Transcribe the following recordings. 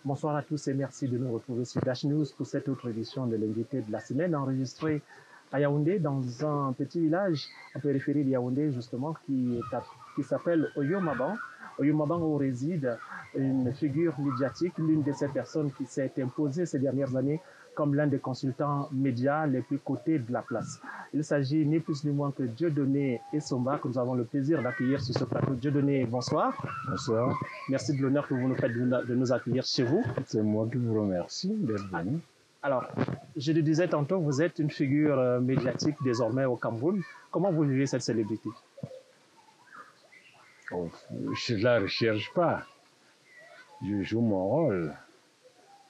Bonsoir à tous et merci de nous retrouver sur Dash News pour cette autre édition de l'invité de la semaine enregistrée à Yaoundé dans un petit village en périphérie de Yaoundé justement qui s'appelle Oyomaban. Oyomaban où réside une figure médiatique, l'une de ces personnes qui s'est imposée ces dernières années comme l'un des consultants médias les plus cotés de la place. Il s'agit ni plus ni moins que Dieudonné Essomba que nous avons le plaisir d'accueillir sur ce plateau. Dieudonné, bonsoir. Bonsoir. Merci de l'honneur que vous nous faites de nous accueillir chez vous. C'est moi qui vous remercie d'être venu. Alors, je le disais tantôt, vous êtes une figure médiatique désormais au Cameroun. Comment vous vivez cette célébrité? Oh, je ne la recherche pas. Je joue mon rôle.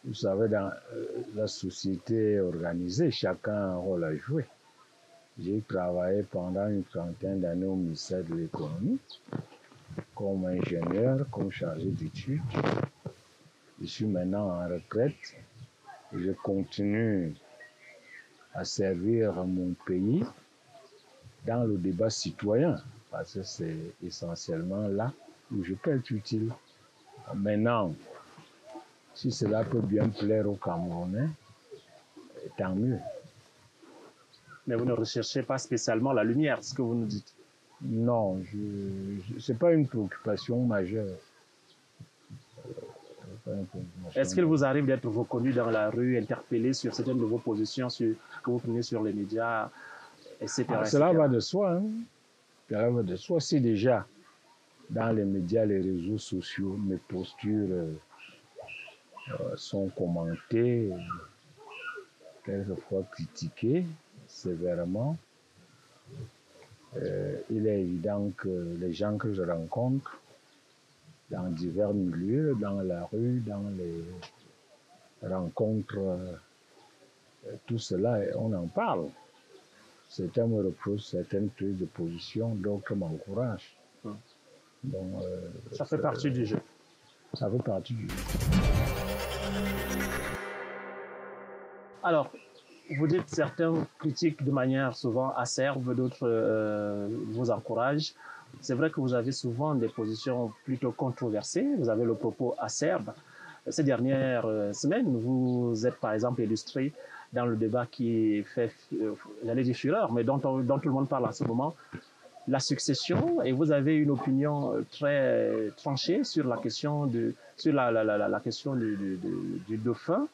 Vous savez, dans la société organisée, chacun a un rôle à jouer. J'ai travaillé pendant une trentaine d'années au ministère de l'économie, comme ingénieur, comme chargé d'études. Je suis maintenant en retraite. Je continue à servir mon pays dans le débat citoyen, parce que c'est essentiellement là où je peux être utile. Maintenant, si cela peut bien plaire aux Camerounais, tant mieux. Mais vous ne recherchez pas spécialement la lumière, ce que vous nous dites. Non, ce n'est pas une préoccupation majeure. Est-ce qu'il vous arrive d'être reconnu dans la rue, interpellé sur certaines de vos positions que vous prenez sur les médias, etc. Cela va de soi. Hein? Cela va de soi. Si déjà, dans les médias, les réseaux sociaux, mes postures sont commentées, quelquefois critiquées sévèrement, il est évident que les gens que je rencontre dans divers milieux, dans la rue, dans les rencontres, tout cela, on en parle. Certains me reprochent certaines prises de position, d'autres m'encouragent. Donc, ça fait partie du jeu. Ça fait partie du jeu. Alors, vous dites certains critiquent de manière souvent acerbe, d'autres vous encouragent. C'est vrai que vous avez souvent des positions plutôt controversées, vous avez le propos acerbe. Ces dernières semaines, vous êtes par exemple illustré dans le débat qui fait, j'allais dire fureur, mais dont tout le monde parle en ce moment, la succession, et vous avez une opinion très tranchée sur la question, la question du dauphin,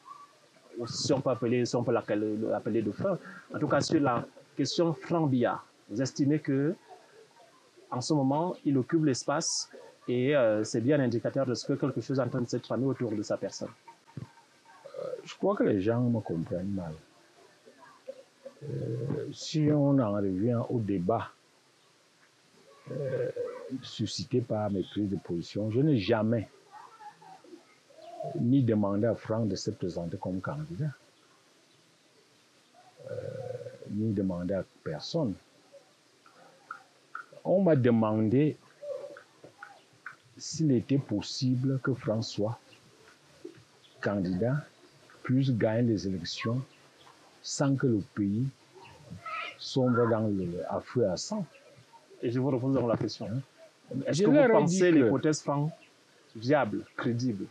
si on peut l'appeler dauphin, en tout cas sur la question Franck Biya. Vous estimez que en ce moment, il occupe l'espace et c'est bien indicateur de ce que quelque chose est en train de se tramer autour de sa personne. Je crois que les gens me comprennent mal. Si on en revient au débat suscité par mes prises de position, je n'ai jamais ni demandé à Franck de se présenter comme candidat, ni demandé à personne. On m'a demandé s'il était possible que Franck soit candidat, puisse gagner les élections sans que le pays sombre dans à feu à sang. Et je vous repose la question. Est-ce que vous pensez l'hypothèse Franck viable, crédible?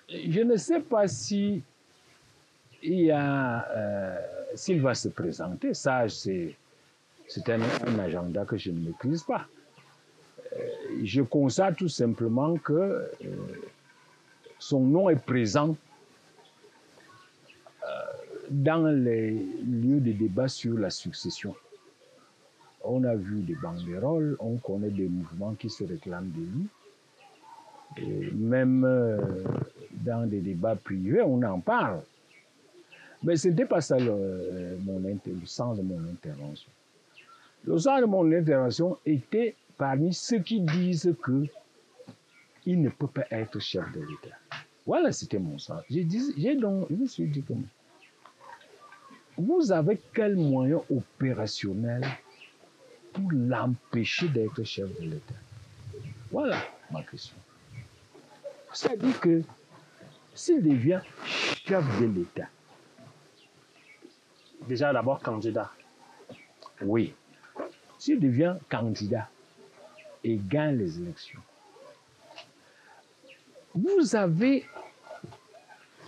Je ne sais pas si s'il va se présenter. Ça, c'est un agenda que je ne maîtrise pas. Je constate tout simplement que son nom est présent dans les lieux de débat sur la succession. On a vu des banderoles, on connaît des mouvements qui se réclament de lui. Et même dans des débats privés, on en parle. Mais ce n'était pas ça le sens de mon intervention. Le sens de mon intervention était parmi ceux qui disent qu'il ne peut pas être chef de l'État. Voilà, c'était mon sens. Je me suis dit que vous avez quel moyen opérationnel pour l'empêcher d'être chef de l'État? Voilà ma question. C'est-à-dire que s'il devient chef de l'État. Déjà d'abord candidat. Oui. S'il devient candidat et gagne les élections, vous avez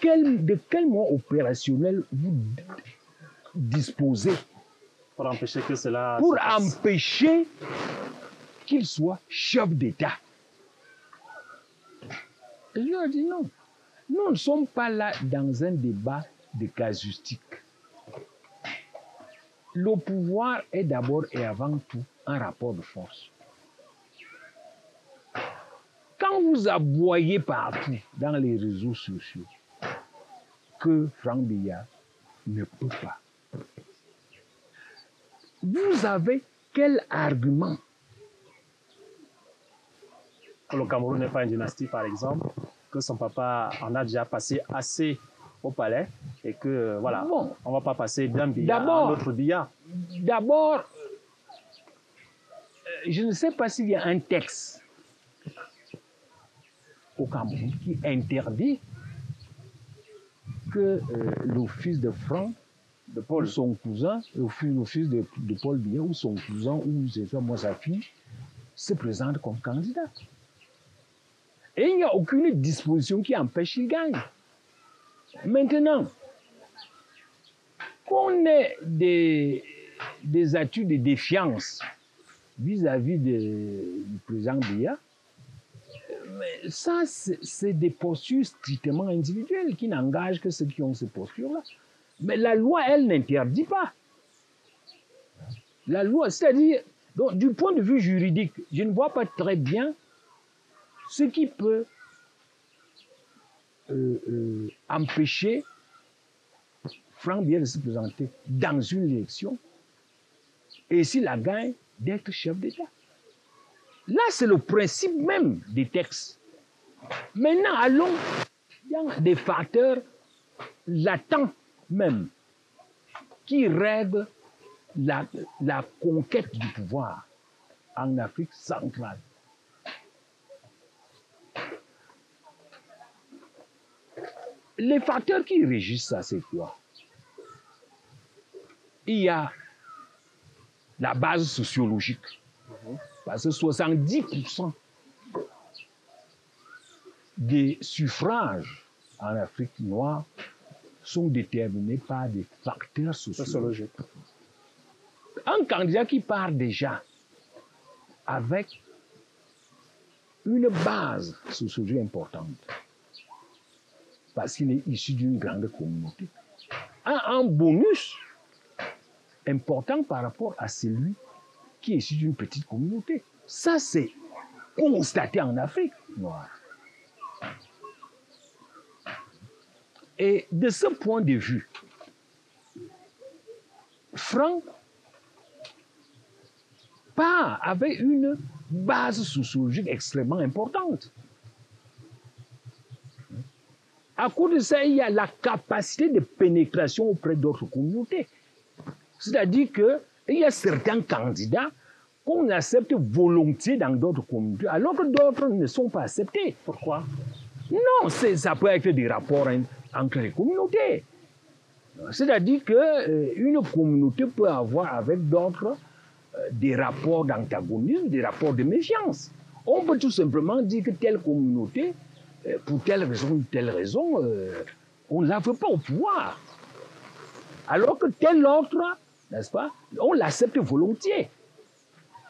de quel moyen opérationnel vous disposez Pour empêcher que cela pour se passe. empêcher qu'il soit chef d'État? Je lui ai dit non. Nous ne sommes pas là dans un débat de casuistique. Le pouvoir est d'abord et avant tout un rapport de force. Quand vous aboyez partout dans les réseaux sociaux que Franck Biya ne peut pas, vous avez quel argument? Que le Cameroun n'est pas une dynastie, par exemple, que son papa en a déjà passé assez au palais et que, voilà, Bon. on ne va pas passer d'un billard à un autre billard. D'abord, je ne sais pas s'il y a un texte au Cameroun qui interdit que le fils de Franck, De Paul. ou son cousin, le fils de Paul Biya, ou son cousin, ou c'est ça, moi sa fille, se présente comme candidat. Et il n'y a aucune disposition qui empêche qu'il gagne. Maintenant, qu'on ait des attitudes de défiance vis-à-vis du président Biya, mais ça, c'est des postures strictement individuelles qui n'engagent que ceux qui ont ces postures-là. Mais la loi, elle, n'interdit pas. La loi, c'est-à-dire, donc, du point de vue juridique, je ne vois pas très bien ce qui peut empêcher Franck Biya de se présenter dans une élection et s'il la gagne, d'être chef d'État. Là, c'est le principe même des textes. Maintenant, allons dans des facteurs latents même qui règlent la conquête du pouvoir en Afrique centrale. Les facteurs qui régissent ça, c'est quoi? Il y a la base sociologique. Parce que 70% des suffrages en Afrique noire sont déterminés par des facteurs sociologiques. Un candidat qui part déjà avec une base sociologique importante, parce qu'il est issu d'une grande communauté, a un bonus important par rapport à celui qui est issu d'une petite communauté. Ça, c'est constaté en Afrique noire. Et de ce point de vue, Franck part avec une base sociologique extrêmement importante. À cause de ça, il y a la capacité de pénétration auprès d'autres communautés. C'est-à-dire qu'il y a certains candidats qu'on accepte volontiers dans d'autres communautés, alors que d'autres ne sont pas acceptés. Pourquoi? Non, ça peut être des rapports entre les communautés. C'est-à-dire qu'une communauté peut avoir avec d'autres des rapports d'antagonisme, des rapports de méfiance. On peut tout simplement dire que telle communauté, pour telle raison ou telle raison, on ne la veut pas au pouvoir. Alors que tel autre, n'est-ce pas, on l'accepte volontiers.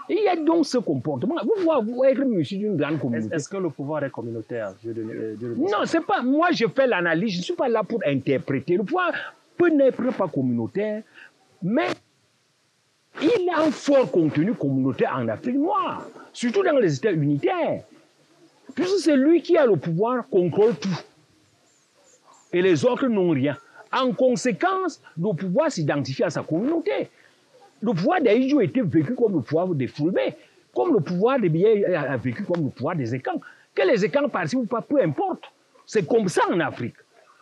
Et il y a donc ce comportement. Vous être monsieur d'une grande communauté. Est-ce que le pouvoir est communautaire? Non, c'est pas. Moi, je fais l'analyse. Je ne suis pas là pour interpréter. Le pouvoir peut n'être pas communautaire, mais il a un fort contenu communautaire en Afrique noire, surtout dans les États unitaires. Puisque c'est lui qui a le pouvoir, contrôle tout. Et les autres n'ont rien. En conséquence, le pouvoir s'identifie à sa communauté. Le pouvoir d'Aïdjo était vécu comme le pouvoir des Fulbé, comme le pouvoir des Biya a vécu comme le pouvoir des Ekans. Que les Ekans participent ou pas, peu importe. C'est comme ça en Afrique.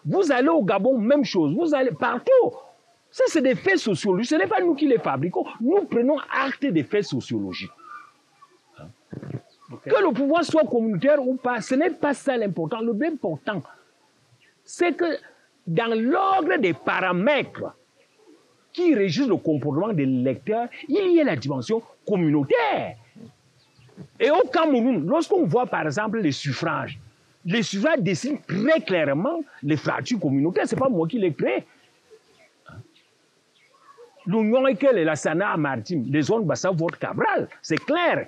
Vous allez au Gabon, même chose. Vous allez partout. Ça, c'est des faits sociologiques. Ce n'est pas nous qui les fabriquons. Nous prenons acte des faits sociologiques. Okay. Que le pouvoir soit communautaire ou pas, ce n'est pas ça l'important. Le plus important, c'est que dans l'ordre des paramètres qui régissent le comportement des lecteurs, il y a la dimension communautaire. Et au Cameroun, lorsqu'on voit par exemple les suffrages dessinent très clairement les fractures communautaires. Ce n'est pas moi qui les crée. L'Union Ekel et la Sana Maritime, les zones Bassa votent Cabral, c'est clair.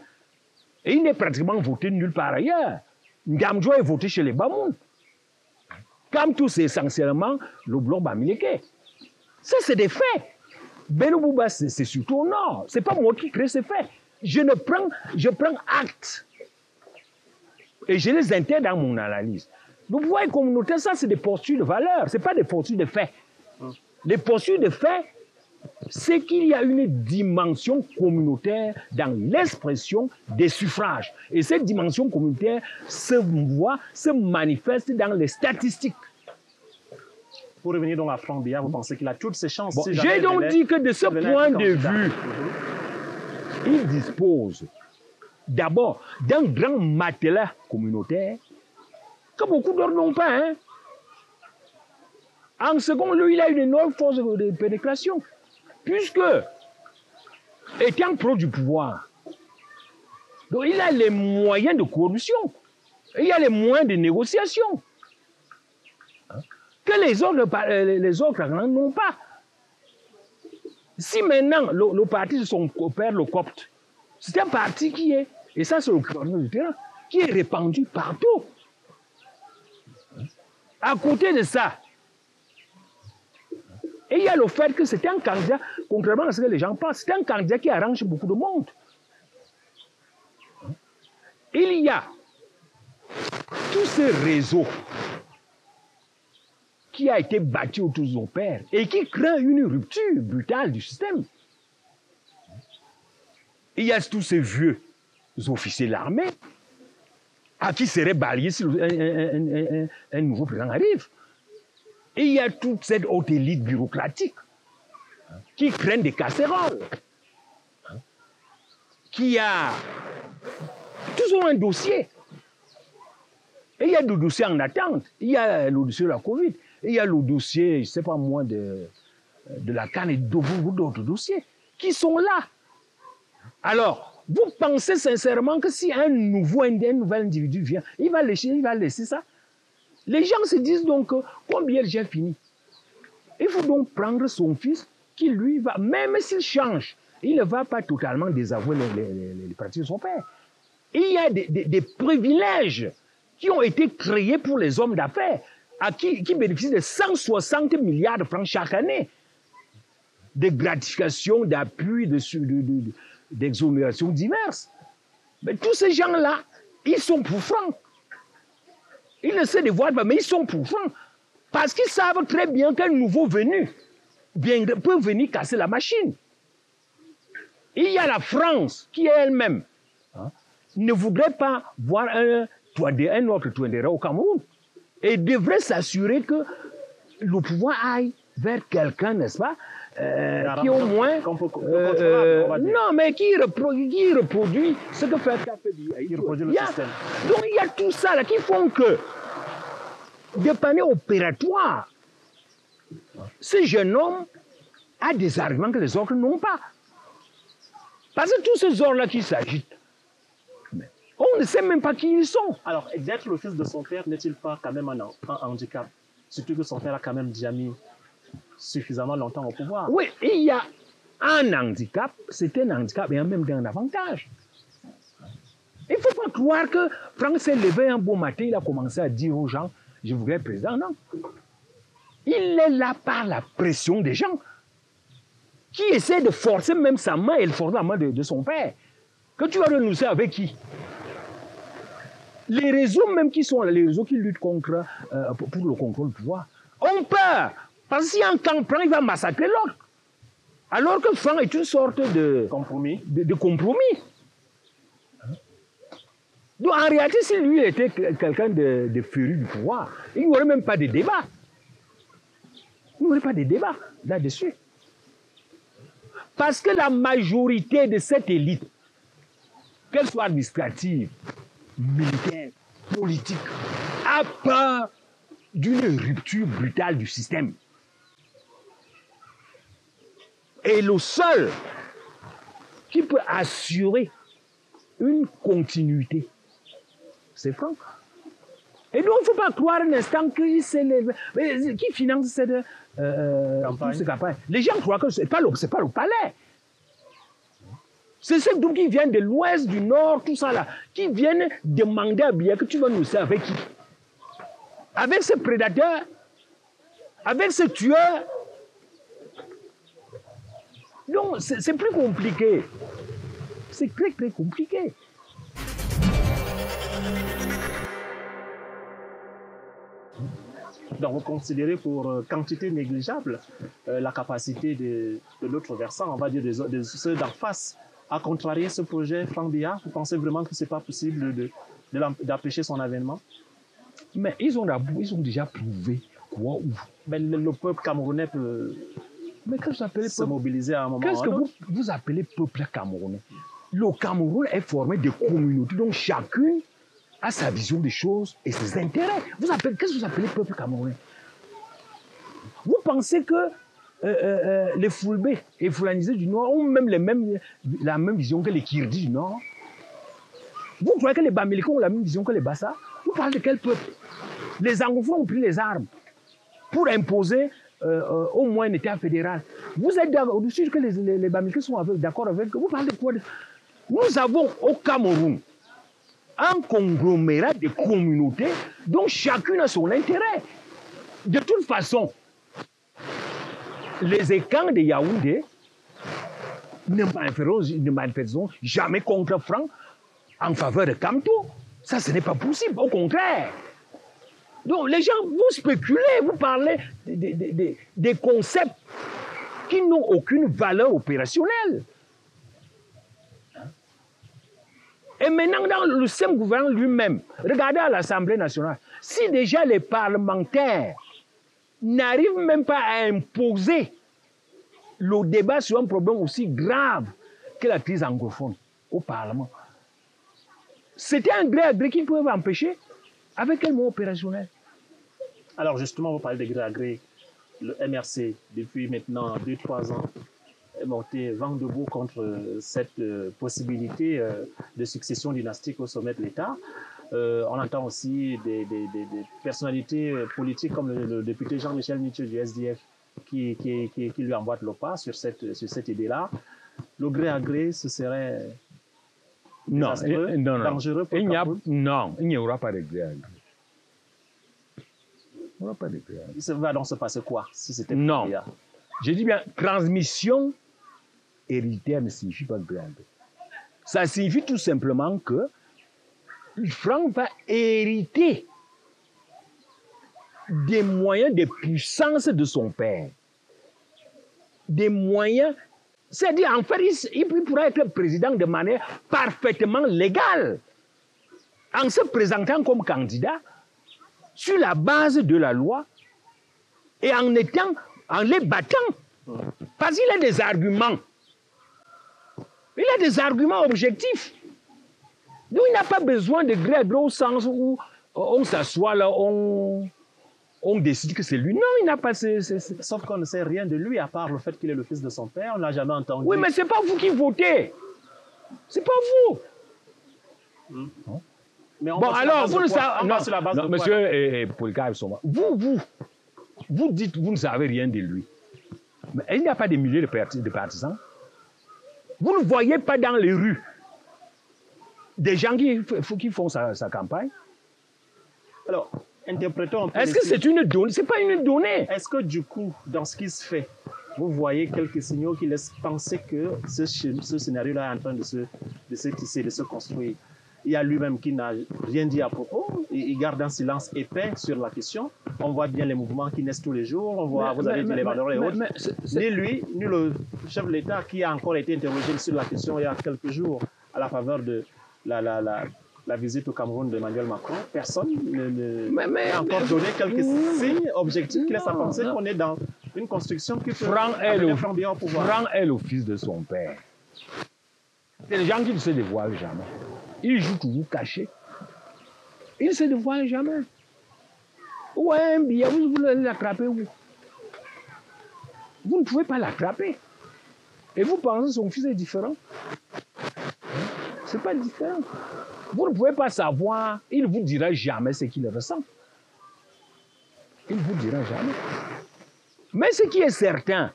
Et il n'est pratiquement voté nulle part ailleurs. Ndamjo est voté chez les Bamoun. Kamtou, c'est essentiellement le bloc Bamileke. Ça, c'est des faits. Benobouba, c'est surtout au nord. Ce n'est pas moi qui crée ces faits. Je prends acte. Et je les intègre dans mon analyse. Vous voyez, communautaire, ça, c'est des postures de valeur. Ce n'est pas des postures de faits. Les postures de faits, c'est qu'il y a une dimension communautaire dans l'expression des suffrages. Et cette dimension communautaire se manifeste dans les statistiques. Pour revenir donc à Franck Biya, vous pensez qu'il a toutes ses chances? Bon, j'ai donc dit que de ce point de vue, il dispose d'abord d'un grand matelas communautaire que beaucoup d'autres n'ont pas. Hein. En second lieu, il a une énorme force de pénétration. Puisque, étant pro du pouvoir, donc il a les moyens de corruption, il a les moyens de négociation, que les autres n'ont pas. Si maintenant le parti de son père, le copte, c'est un parti qui est, et ça c'est le gouvernement du terrain, qui est répandu partout. À côté de ça, et il y a le fait que c'est un candidat, contrairement à ce que les gens pensent, c'est un candidat qui arrange beaucoup de monde. Il y a tout ce réseau qui a été bâti autour de son père et qui crée une rupture brutale du système. Il y a tous ces vieux officiers de l'armée à qui serait balayé si un nouveau président arrive. Et il y a toute cette haute élite bureaucratique qui craignent des casseroles, qui a tous ont un dossier. Et il y a des dossiers en attente. Il y a le dossier de la Covid. Et il y a le dossier, je ne sais pas moi, de la canne et beaucoup d'autres dossiers qui sont là. Alors, vous pensez sincèrement que si un nouvel individu vient, il va laisser ça? Les gens se disent donc, combien j'ai fini? Il faut donc prendre son fils qui, lui, va, même s'il change, il ne va pas totalement désavouer les pratiques de son père. Il y a des privilèges qui ont été créés pour les hommes d'affaires, qui bénéficient de 160 milliards de francs chaque année, de gratifications, d'appuis, d'exonérations diverses. Mais tous ces gens-là, ils sont pour francs. Ils ne se dévoilent pas, mais ils sont pour francs. Parce qu'ils savent très bien qu'un nouveau venu peut venir casser la machine. Il y a la France qui elle-même ne voudrait pas voir un autre Touendera au Cameroun. Et devrait s'assurer que le pouvoir aille vers quelqu'un, n'est-ce pas, qui au moins... non, mais qui reproduit ce que fait il reproduit le système. Donc il y a tout ça là qui font que, de manière opératoire, ce jeune homme a des arguments que les autres n'ont pas. Parce que tous ces hommes-là qui s'agitent, on ne sait même pas qui ils sont. Alors, d'être le fils de son père n'est-il pas quand même un handicap? Surtout que son père a quand même déjà mis suffisamment longtemps au pouvoir. Oui, il y a un handicap, c'est un handicap et en même temps un avantage. Il ne faut pas croire que Franck s'est levé un beau matin, il a commencé à dire aux gens, je voudrais être président, non. Il est là par la pression des gens qui essaient de forcer même sa main et de forcer la main de son père. Que tu vas renoncer avec qui? Les réseaux même qui sont là, les réseaux qui luttent contre, pour le contrôle du pouvoir, ont peur. Parce que si un camp prend, il va massacrer l'autre. Alors que Franck est une sorte de compromis. Donc en réalité, si lui était quelqu'un de féru du pouvoir, il n'y aurait même pas de débat. Il n'y aurait pas de débat là-dessus. Parce que la majorité de cette élite, qu'elle soit administrative, militaire, politique, a peur d'une rupture brutale du système. Et le seul qui peut assurer une continuité, c'est Franck. Et donc, il ne faut pas croire un instant qu'il s'est levé. Mais qui finance cette campagne? Les gens croient que ce n'est pas le palais. C'est ceux donc qui viennent de l'ouest, du nord, tout ça là, qui viennent demander à Biya que tu vas nous servir avec qui? Avec ce prédateur? Avec ce tueur? Donc, c'est plus compliqué. C'est très, très compliqué. Donc, vous considérez pour quantité négligeable la capacité de l'autre versant, on va dire de ceux d'en face, à contrarier ce projet Franck Biya? Vous pensez vraiment que ce n'est pas possible d'empêcher son avènement? Mais ils ont déjà prouvé quoi ou? Mais le peuple camerounais peut se mobiliser à un moment. Qu'est-ce que vous appelez peuple camerounais? Le Cameroun est formé de communautés, donc chacune a sa vision des choses et ses intérêts. Qu'est-ce que vous appelez peuple camerounais? Vous pensez que les Fulbés et Fulanisés du Nord ont même la même vision que les Kirdis du Nord? Vous croyez que les Bamilikons ont la même vision que les Bassa? Vous parlez de quel peuple? Les anglophones ont pris les armes pour imposer au moins un État fédéral. Vous êtes au-dessus que les Bamilikons sont d'accord avec. Vous parlez de quoi? Nous avons au Cameroun un conglomérat de communautés dont chacune a son intérêt. De toute façon, les écans de Yaoundé ne manifesteront jamais contre Franck en faveur de Kamto. Ça, ce n'est pas possible, au contraire. Donc, les gens, vous spéculez, vous parlez des concepts qui n'ont aucune valeur opérationnelle. Et maintenant, dans le système gouvernement lui-même, regardez à l'Assemblée nationale, si déjà les parlementaires n'arrivent même pas à imposer le débat sur un problème aussi grave que la crise anglophone au Parlement, c'était un gré à gré qu'ils pouvaient empêcher. Avec quel mot opérationnel? Alors justement, vous parlez de gré à gré. Le MRC, depuis maintenant 2-3 ans, est monté vent debout contre cette possibilité de succession dynastique au sommet de l'État. On entend aussi des personnalités politiques comme le député Jean-Michel Mitchell du SDF qui lui emboîte le pas sur cette idée-là. Le gré à gré, ce serait dangereux pour Non, il n'y aura pas de gré à gré. Il n'y aura pas de gré à gré. Ça va donc se passer quoi si c'était non. Je dis bien, transmission héréditaire ne signifie pas gré à gré. Ça signifie tout simplement que Franck va hériter des moyens de puissance de son père. Des moyens, c'est-à-dire en fait, il pourra être président de manière parfaitement légale, en se présentant comme candidat sur la base de la loi et en les battant. Parce qu'il a des arguments. Il a des arguments objectifs. Donc il n'a pas besoin de gré à gré au sens où on s'assoit là, on décide que c'est lui. Non, il n'a pas... Sauf qu'on ne sait rien de lui, à part le fait qu'il est le fils de son père. On ne l'a jamais entendu. Oui, mais ce n'est pas vous qui votez. Ce n'est pas vous. Mais bon, alors, vous ne savez... Non, monsieur Polycarpe Soma, vous dites vous ne savez rien de lui. Mais il n'y a pas des milliers de partisans. Vous ne voyez pas dans les rues des gens qui font sa campagne. Alors, interprétons un peu. Est-ce que c'est une donnée? Ce n'est pas une donnée. Est-ce que du coup, dans ce qui se fait, vous voyez quelques signaux qui laissent penser que ce scénario-là est en train de se tisser, de se construire? Il y a lui-même qui n'a rien dit à propos, il garde un silence épais sur la question. On voit bien les mouvements qui naissent tous les jours, on voit, vous avez dit les valeurs et autres. Ni lui, ni le chef de l'État qui a encore été interrogé sur la question il y a quelques jours à la faveur de la visite au Cameroun d'Emmanuel Macron, personne n'a encore donné quelques signes objectifs qui laissent à penser qu'on est dans une construction qui peut amener Franck Biya au pouvoir. Franck est le fils de son père. C'est les gens qui ne se dévoilent jamais. Ils jouent toujours cachés. Ils ne se dévoilent jamais. Ouais, un billet, vous voulez l'attraper où? Vous ne pouvez pas l'attraper. Et vous pensez que son fils est différent? C'est pas différent. Vous ne pouvez pas savoir, il ne vous dira jamais ce qu'il ressent. Il ne vous dira jamais. Mais ce qui est certain,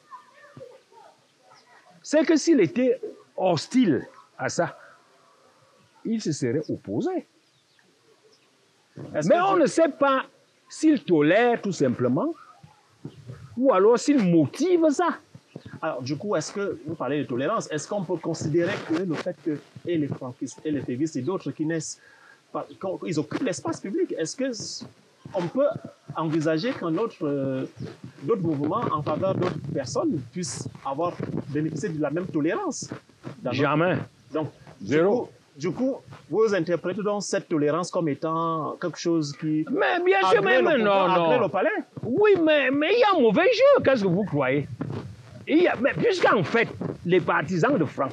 c'est que s'il était hostile à ça, il se serait opposé. Mais on ne sait pas s'il tolère tout simplement, ou alors s'il motive ça. Alors, du coup, est-ce que, vous parlez de tolérance, est-ce qu'on peut considérer que le fait que et les franquistes, et les févistes et d'autres qui naissent, ils occupent l'espace public, est-ce qu'on peut envisager qu'un d'autres mouvements en faveur d'autres personnes puissent bénéficier de la même tolérance? Jamais. Donc, zéro. Du coup, vous interprétez donc cette tolérance comme étant quelque chose qui... Mais bien sûr, mais non. Le palais. Oui, mais il y a un mauvais jeu, qu'est-ce que vous croyez? Mais puisqu'en fait, les partisans de Franck,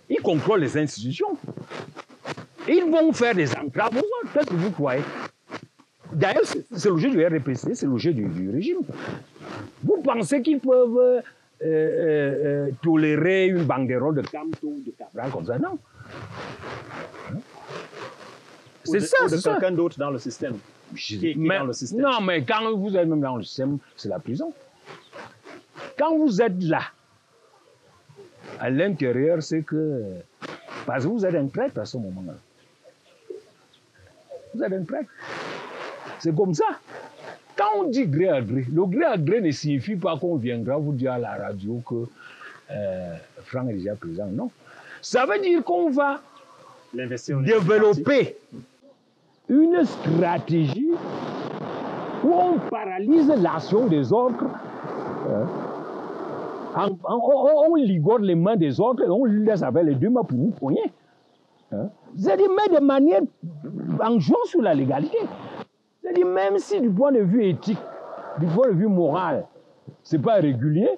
ils contrôlent les institutions. Ils vont faire des entraves aux autres, qu'est-ce que vous croyez? D'ailleurs, c'est le jeu du RPC, c'est le jeu du régime. Vous pensez qu'ils peuvent tolérer une banderole de Camto, de Cabral comme ça? Non. C'est ça, c'est quelqu'un d'autre dans le système. Dans le système. Non, mais quand vous êtes même dans le système, c'est la prison. Quand vous êtes là, à l'intérieur, c'est que... Parce que vous êtes un traître à ce moment-là. Vous êtes un traître. C'est comme ça. Quand on dit gré à gré, le gré à gré ne signifie pas qu'on viendra vous dire à la radio que Franck est déjà présent. Non. Ça veut dire qu'on va développer une stratégie où on paralyse l'action des autres. On ligote les mains des autres et on laisse avec les deux mains pour vous poigner. C'est-à-dire, mais de manière en jouant sur la légalité. C'est-à-dire, même si du point de vue éthique, du point de vue moral, ce n'est pas régulier,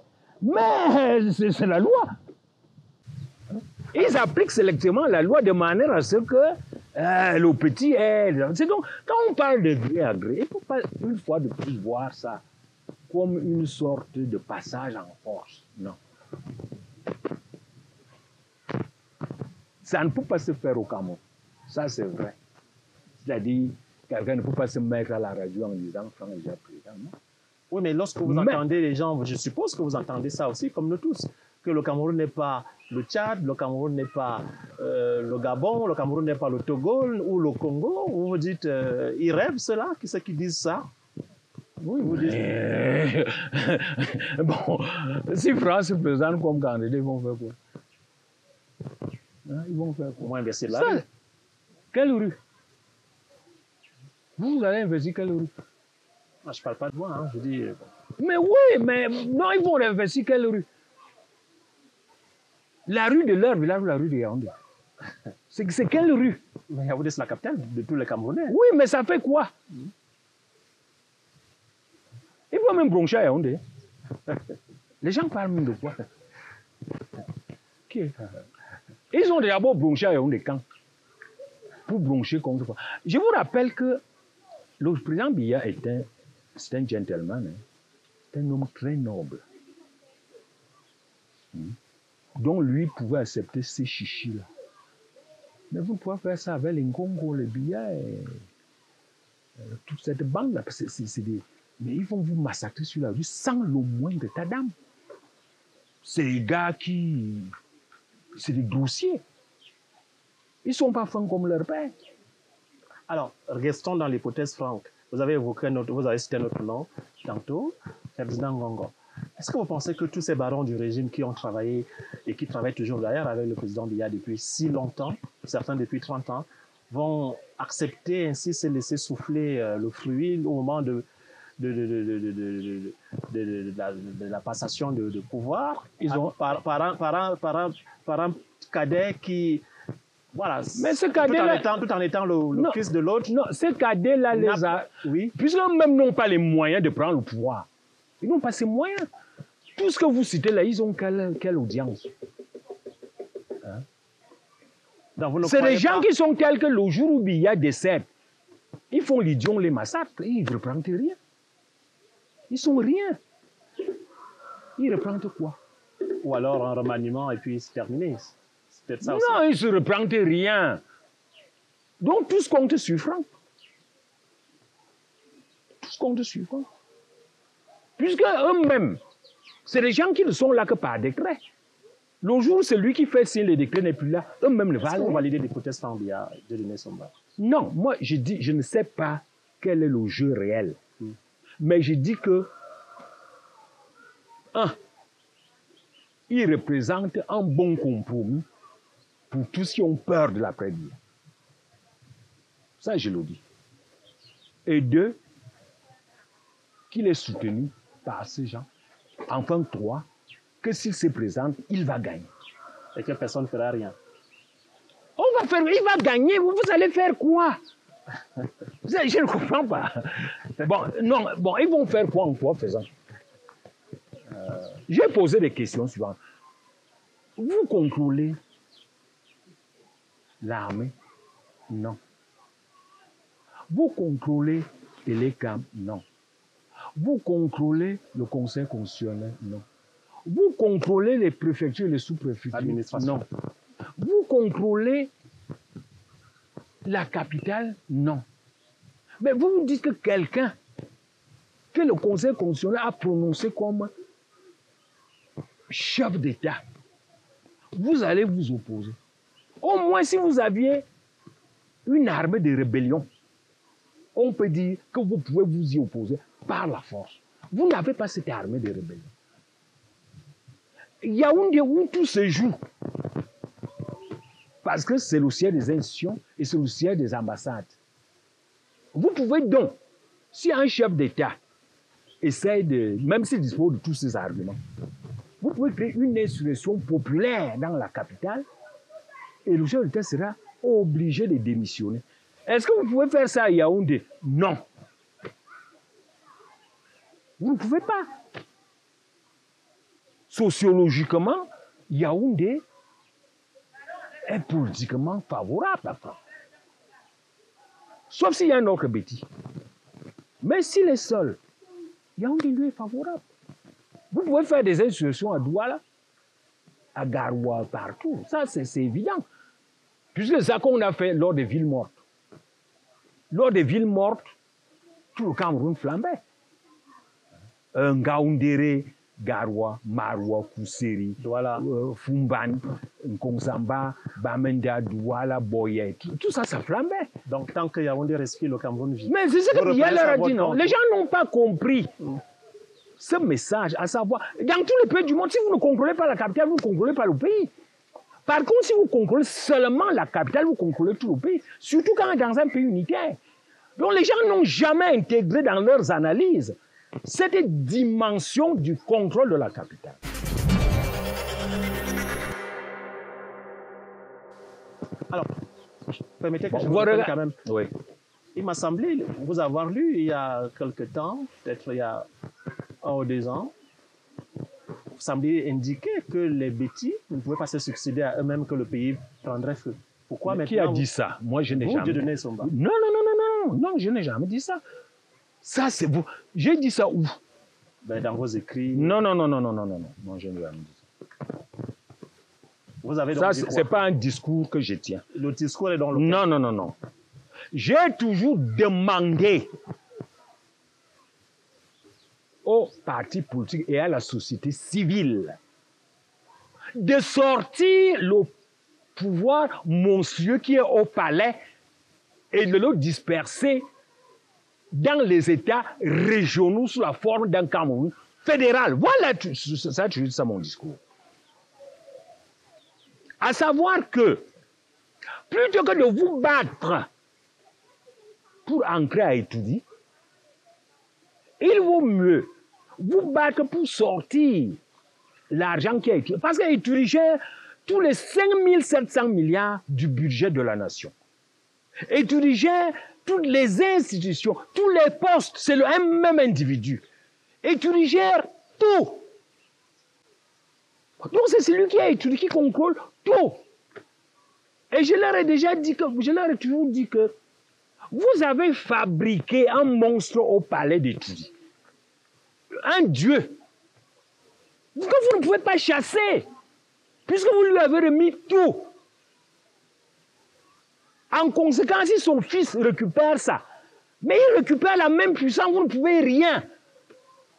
mais c'est la loi. Ils appliquent sélectivement la loi de manière à ce que le petit est... C'est donc, quand on parle de gré à gré, il ne faut pas une fois de plus voir ça comme une sorte de passage en force. Non. Ça ne peut pas se faire au Cameroun. Ça, c'est vrai. C'est-à-dire, quelqu'un ne peut pas se mettre à la radio en disant Franck est déjà président. Non? Oui, mais lorsque vous entendez les gens, je suppose que vous entendez ça aussi, comme nous tous, que le Cameroun n'est pas le Tchad, le Cameroun n'est pas le Gabon, le Cameroun n'est pas le Togo ou le Congo. Vous vous dites, ils rêvent ceux-là, qui c'est qui disent ça? Oui, vous dites. Bon, si France se présente comme candidat, ils vont faire quoi? Hein, ils vont faire quoi? Au moins investir la rue. Quelle rue? Vous allez investir quelle rue? Ah, je ne parle pas de moi, hein, je dis... Mais oui, mais non, ils vont investir quelle rue? La rue de leur village ou la rue de Yaoundé? C'est quelle rue? Mais Yaoundé, c'est la capitale de tous les Camerounais. Oui, mais ça fait quoi? Ils vont même broncher à Yaoundé. Les gens parlent même de quoi? Ils ont d'abord bronché à Yaoundé quand? Pour broncher contre quoi? Je vous rappelle que le président Biya c'est un gentleman, hein. C'est un homme très noble. Donc lui pouvait accepter ces chichis-là. Mais vous pouvez faire ça avec les Ngongo, les Biya et toute cette bande-là. Mais ils vont vous massacrer sur la rue sans le moindre état d'âme. C'est des gars qui... C'est des dossiers. Ils ne sont pas fins comme leur père. Alors, restons dans l'hypothèse Franck. Vous avez cité notre nom tantôt, Ferdinand Ngongo. Est-ce que vous pensez que tous ces barons du régime qui ont travaillé et qui travaillent toujours d'ailleurs avec le président Biya depuis si longtemps, certains depuis 30 ans, vont accepter ainsi se laisser souffler le fruit au moment de la passation de pouvoir? Ils ont par un cadet qui... Voilà. Mais ce cadet tout en étant le fils de l'autre. Non, ce cadet-là les a... Oui. Puisqu'ils même n'ont pas les moyens de prendre le pouvoir. Ils n'ont pas ces moyens. Tout ce que vous citez là, ils ont quelle audience? Hein? C'est des gens qui sont tels que le jour où Biya décède, Ils font l'idiot, on les massacre, ils ne reprennent rien. Ils sont rien. Ils reprennent quoi? Ou alors un remaniement et puis c'est terminé. C'est peut-être ça aussi. Non, ils ne se reprennent rien. Donc tout ce compte sur Franck. Tout ce compte sur Franck. Puisque eux-mêmes, c'est les gens qui ne sont là que par décret. Le jour où celui qui fait signe les décrets n'est plus là, eux-mêmes ne valent. Est-ce qu'on valide l'hypothèse Fambia de Dieudonné Somba? Non, moi je dis, je ne sais pas quel est le jeu réel. Mais je dis que, il représente un bon compromis pour tous ceux qui ont peur de l'après-guerre. Ça, je le dis. Et deux, qu'il est soutenu par ces gens. Enfin, trois, que s'il se présente, il va gagner. Et que personne ne fera rien. Il va gagner, vous allez faire quoi? Je ne comprends pas. Bon, ils vont faire quoi en quoi faisant? J'ai posé des questions suivantes. Vous contrôlez l'armée? Non. Vous contrôlez l'ECAM? Non. Vous contrôlez le Conseil constitutionnel? Non. Vous contrôlez les préfectures et les sous-préfectures? Non. Vous contrôlez la capitale? Non. Mais vous vous dites que quelqu'un que le Conseil constitutionnel a prononcé comme chef d'État, vous allez vous opposer. Au moins, si vous aviez une armée de rébellion, on peut dire que vous pouvez vous y opposer par la force. Vous n'avez pas cette armée de rébellion. Il y a où tout se joue. Parce que c'est le siège des institutions et c'est le siège des ambassades. Vous pouvez donc, si un chef d'État essaie de, même s'il dispose de tous ces arguments, vous pouvez créer une insurrection populaire dans la capitale et le chef d'État sera obligé de démissionner. Est-ce que vous pouvez faire ça à Yaoundé? Non. Vous ne pouvez pas. Sociologiquement, Yaoundé est politiquement favorable à la France. Sauf s'il y a un autre bêtise. Mais s'il est seul, Yaoundé lui est favorable. Vous pouvez faire des insurrections à Douala, à Garoua, partout. Ça, c'est évident. Puisque c'est ça qu'on a fait lors des villes mortes. Lors des villes mortes, tout le Cameroun flambait. Ngaoundéré, Garoua, Maroua, Kousseri, Fumban, Nkonsamba, Bamenda, Douala, Boye, tout ça, ça flambait. Donc, tant que Yaoundé respire, le Cameroun vit. Mais c'est ce que Biya leur a dit, non? Les gens n'ont pas compris ce message, à savoir, dans tous les pays du monde, si vous ne contrôlez pas la capitale, vous ne contrôlez pas le pays. Par contre, si vous contrôlez seulement la capitale, vous contrôlez tout le pays, surtout quand dans un pays unitaire. Donc les gens n'ont jamais intégré dans leurs analyses cette dimension du contrôle de la capitale. Alors, permettez que je vous réponde quand même. Oui. Il m'a semblé vous avoir lu il y a quelque temps, peut-être il y a 1 ou 2 ans, vous semblez indiquer que les bêtis ne pouvaient pas se succéder à eux-mêmes, que le pays prendrait feu. Pourquoi mais maintenant? Qui a dit ça? Moi, je n'ai jamais Dieudonné Somba. Non, je n'ai jamais dit ça. Ça, c'est vous. J'ai dit ça où? Ben, dans vos écrits. Non, je n'ai jamais dit ça. Vous avez donc ça, dit c'est pas un discours que je tiens. Le discours est dans le... Non. J'ai toujours demandé aux partis politiques et à la société civile de sortir le pouvoir monstrueux qui est au palais et de le disperser dans les États régionaux sous la forme d'un Cameroun fédéral. Voilà, ça, tu dis ça mon discours. À savoir que, plutôt que de vous battre pour entrer à étudier, il vaut mieux vous battre pour sortir l'argent qui a été... Parce qu'Étudie gère tous les 5700 milliards du budget de la nation. Étudie gère toutes les institutions, tous les postes, c'est le même individu. Étudie gère tout. Donc c'est celui qui a étudié, qui contrôle tout. Et je leur ai déjà dit que, je leur ai toujours dit que Vous avez fabriqué un monstre au palais d'études. Un dieu. Que vous ne pouvez pas chasser. Puisque vous lui avez remis tout. En conséquence, si son fils récupère ça, mais il récupère la même puissance, vous ne pouvez rien.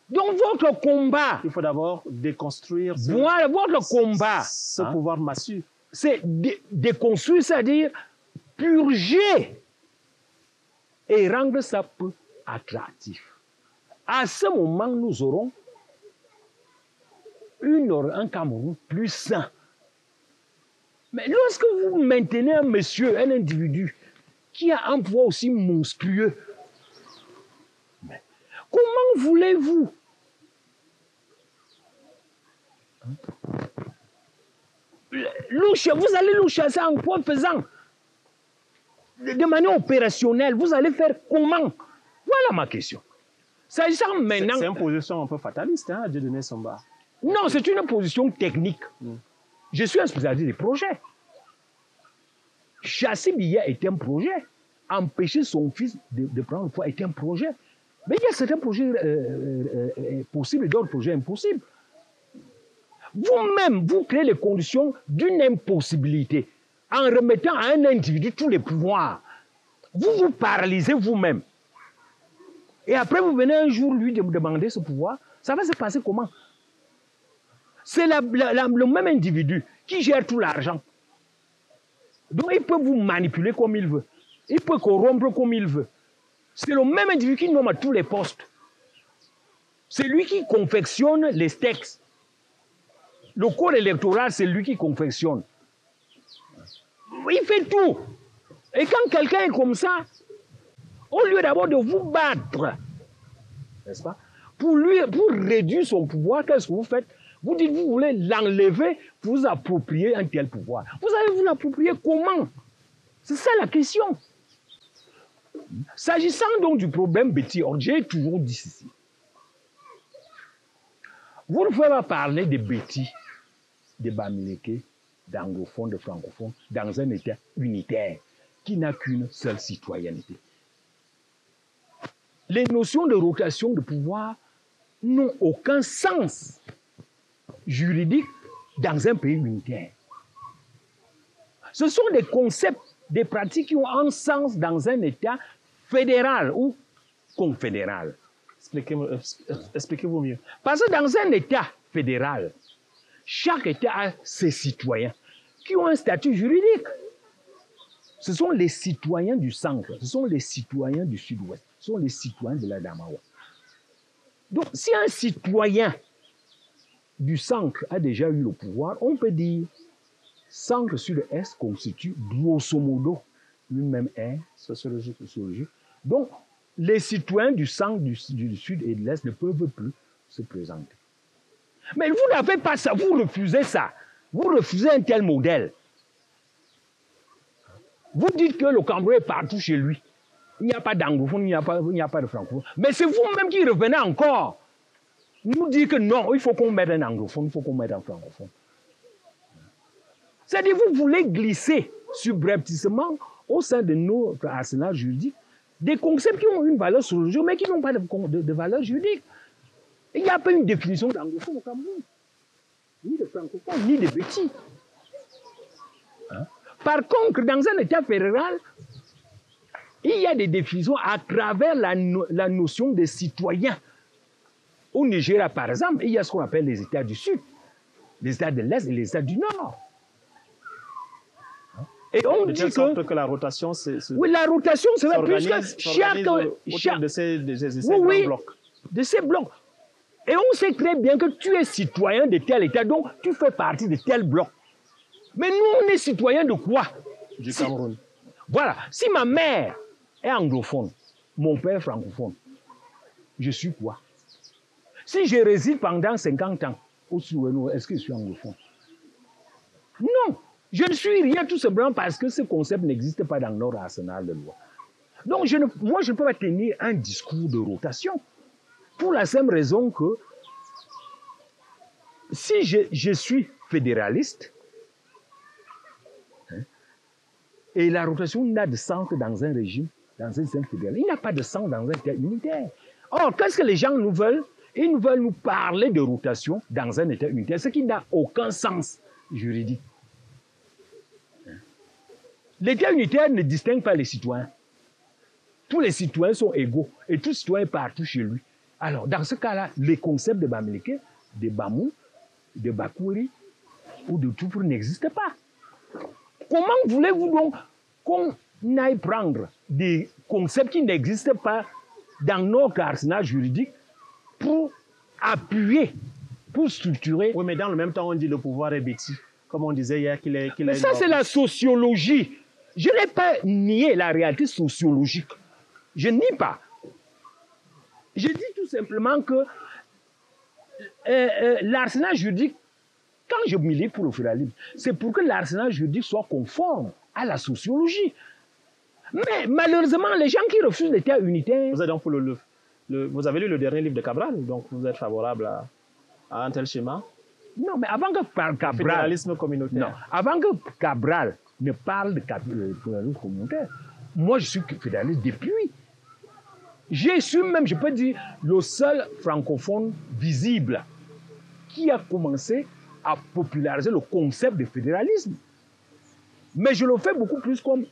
Donc votre combat... Il faut d'abord déconstruire voilà, votre combat. Ce pouvoir massue. C'est déconstruire, c'est-à-dire purger et rendre ça peu attractif. À ce moment, nous aurons un Cameroun plus sain. Mais lorsque vous maintenez un monsieur, un individu, qui a un pouvoir aussi monstrueux, comment voulez-vous vous allez nous chasser en quoi faisant? De manière opérationnelle, vous allez faire comment? Voilà ma question. S'agissant maintenant... C'est une position un peu fataliste, hein, Dieudonné Somba. Non, c'est une position technique. Je suis un spécialiste des projets. Chasser Biya est un projet. Empêcher son fils de prendre le pouvoir est un projet. Mais il y a certains projets possibles et d'autres projets impossibles. Vous-même, vous créez les conditions d'une impossibilité en remettant à un individu tous les pouvoirs. Vous vous paralysez vous-même. Et après, vous venez un jour lui demander ce pouvoir. Ça va se passer comment? C'est le même individu qui gère tout l'argent. Donc, il peut vous manipuler comme il veut. Il peut corrompre comme il veut. C'est le même individu qui nomme à tous les postes. C'est lui qui confectionne les textes. Le corps électoral, c'est lui qui confectionne. Il fait tout. Et quand quelqu'un est comme ça, au lieu d'abord de vous battre, n'est-ce pas, pour réduire son pouvoir, qu'est-ce que vous faites? Vous dites, vous voulez l'enlever, vous approprier un tel pouvoir. Vous allez vous l'approprier comment? C'est ça la question. S'agissant donc du problème Betty, j'ai toujours dit ceci. Vous ne pouvez pas parler de Betty, de Bamileke, d'anglophones, de francophones, dans un État unitaire qui n'a qu'une seule citoyenneté. Les notions de rotation de pouvoir n'ont aucun sens juridique dans un pays unitaire. Ce sont des concepts, des pratiques qui ont un sens dans un État fédéral ou confédéral. Expliquez-vous mieux. Parce que dans un État fédéral, chaque État a ses citoyens qui ont un statut juridique. Ce sont les citoyens du centre, ce sont les citoyens du sud-ouest, ce sont les citoyens de la Damawa. Donc, si un citoyen du centre a déjà eu le pouvoir, on peut dire centre sud-est constitue grosso modo lui-même un sociologique. Donc, les citoyens du centre, du sud et de l'est ne peuvent plus se présenter. Mais vous n'avez pas ça, vous refusez ça. Vous refusez un tel modèle. Vous dites que le Cameroun est partout chez lui. Il n'y a pas d'anglophone, il n'y a pas de francophone. Mais c'est vous-même qui revenez encore. Nous dire que non, il faut qu'on mette un anglophone, il faut qu'on mette un francophone. C'est-à-dire que vous voulez glisser subrepticement au sein de notre arsenal juridique des concepts qui ont une valeur sociologique, mais qui n'ont pas de valeur juridique. Il n'y a pas une définition d'anglophone au Cameroun, ni de francophone, ni de Betty. Par contre, dans un État fédéral, il y a des définitions à travers la notion de citoyen. Au Nigeria, par exemple, il y a ce qu'on appelle les États du Sud, les États de l'Est et les États du Nord. Et on dit que la rotation, oui, la rotation, c'est vrai, puisque chaque de ces blocs. De ces blocs. Et on sait très bien que tu es citoyen de tel État, donc tu fais partie de tel bloc. Mais nous, on est citoyens de quoi? Du Cameroun. Voilà. Si ma mère est anglophone, mon père francophone, je suis quoi? Si je réside pendant 50 ans au Souvenir, est-ce que je suis anglophone? Non. Je ne suis rien tout simplement parce que ce concept n'existe pas dans notre arsenal de loi. Donc, moi, je ne peux pas tenir un discours de rotation. Pour la simple raison que si je suis fédéraliste, et la rotation n'a de sens que dans un régime dans un système fédéral. Il n'y a pas de sens dans un État unitaire. Or, qu'est-ce que les gens nous veulent? Ils nous veulent nous parler de rotation dans un État unitaire, ce qui n'a aucun sens juridique. L'État unitaire ne distingue pas les citoyens. Tous les citoyens sont égaux et tout citoyen est partout chez lui. Alors, dans ce cas-là, les concepts de Bamileke, de Bamou, de Bakouri ou de Toupour n'existent pas. Comment voulez-vous donc qu'on aille prendre des concepts qui n'existent pas dans notre arsenal juridique pour appuyer, pour structurer? Oui, mais dans le même temps, on dit le pouvoir est bêtis. Comme on disait hier qu'il est... Mais ça, c'est la sociologie. Je n'ai pas nié la réalité sociologique. Je nie pas. Je dis tout simplement que l'arsenal juridique, quand je milite pour le fédéralisme, c'est pour que l'arsenal juridique soit conforme à la sociologie. Mais malheureusement, les gens qui refusent l'État unitaire... Vous êtes donc pour vous avez lu le dernier livre de Cabral, donc vous êtes favorable à un tel schéma? Non, mais avant que Cabral... Fédéralisme communautaire. Non, avant que Cabral ne parle de fédéralisme communautaire, moi je suis fédéraliste depuis. Je suis même, je peux dire, le seul francophone visible qui a commencé à populariser le concept de fédéralisme. Mais je le fais beaucoup plus comme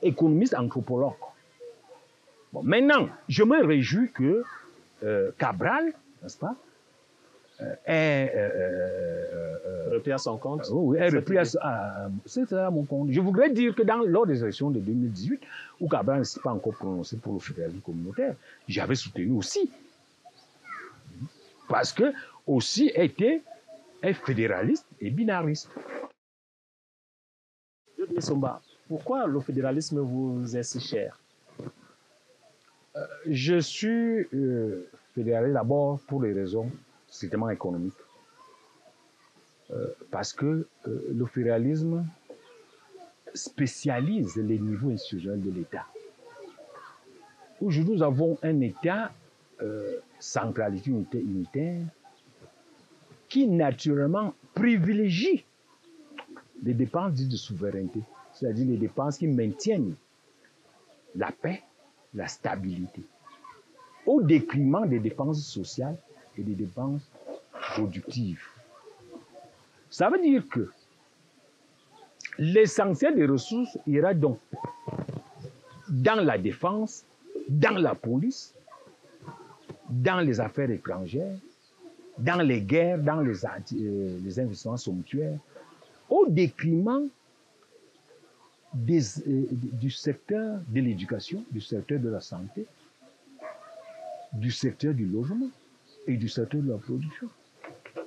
économiste, anthropologue. Bon, maintenant, je me réjouis que Cabral, n'est-ce pas, repris à son compte. Oui, c'est à mon compte. Je voudrais dire que lors des élections de 2018, où Cabral ne s'est pas encore prononcé pour le fédéralisme communautaire, j'avais soutenu aussi. Parce que aussi était un fédéraliste et binariste. Somba, pourquoi le fédéralisme vous est si cher? Je suis fédéraliste d'abord pour les raisons strictement économiques. Parce que le fédéralisme spécialise les niveaux institutionnels de l'État. Aujourd'hui, nous avons un État centralité unitaire qui naturellement privilégie les dépenses dites de souveraineté, c'est-à-dire les dépenses qui maintiennent la paix, la stabilité, au détriment des dépenses sociales et des dépenses productives. Ça veut dire que l'essentiel des ressources ira donc dans la défense, dans la police, dans les affaires étrangères, dans les guerres, dans les investissements somptuaires, au détriment du secteur de l'éducation, du secteur de la santé, du secteur du logement et du secteur de la production.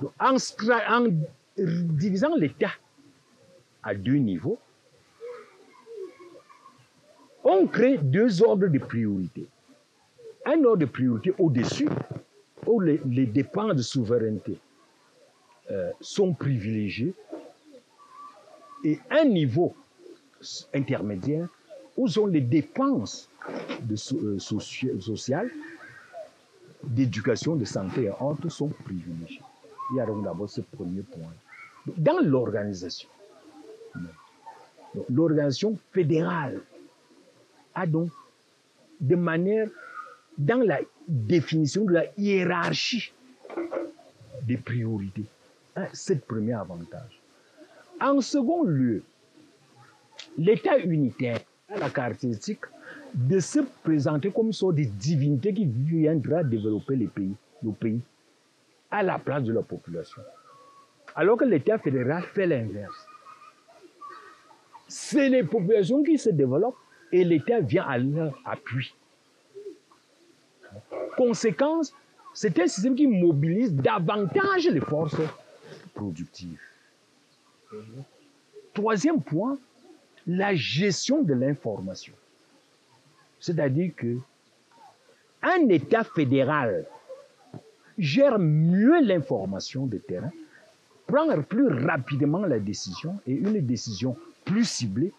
Donc, en divisant l'État à deux niveaux, on crée deux ordres de priorité. Un ordre de priorité au-dessus, où les dépenses de souveraineté sont privilégiées, et un niveau intermédiaire où sont les dépenses sociales, d'éducation, de santé et autres sont privilégiées. Il y a donc d'abord ce premier point. Dans l'organisation, l'organisation fédérale a donc de manière, dans la définition de la hiérarchie des priorités, c'est le premier avantage. En second lieu, l'État unitaire a la caractéristique de se présenter comme une sorte de divinité qui viendra développer le pays, à la place de la population. Alors que l'État fédéral fait l'inverse. C'est les populations qui se développent et l'État vient à leur appui. Conséquence, c'est un système qui mobilise davantage les forces productives. Troisième point, la gestion de l'information. C'est-à-dire que un État fédéral gère mieux l'information de terrain, prend plus rapidement la décision et une décision plus ciblée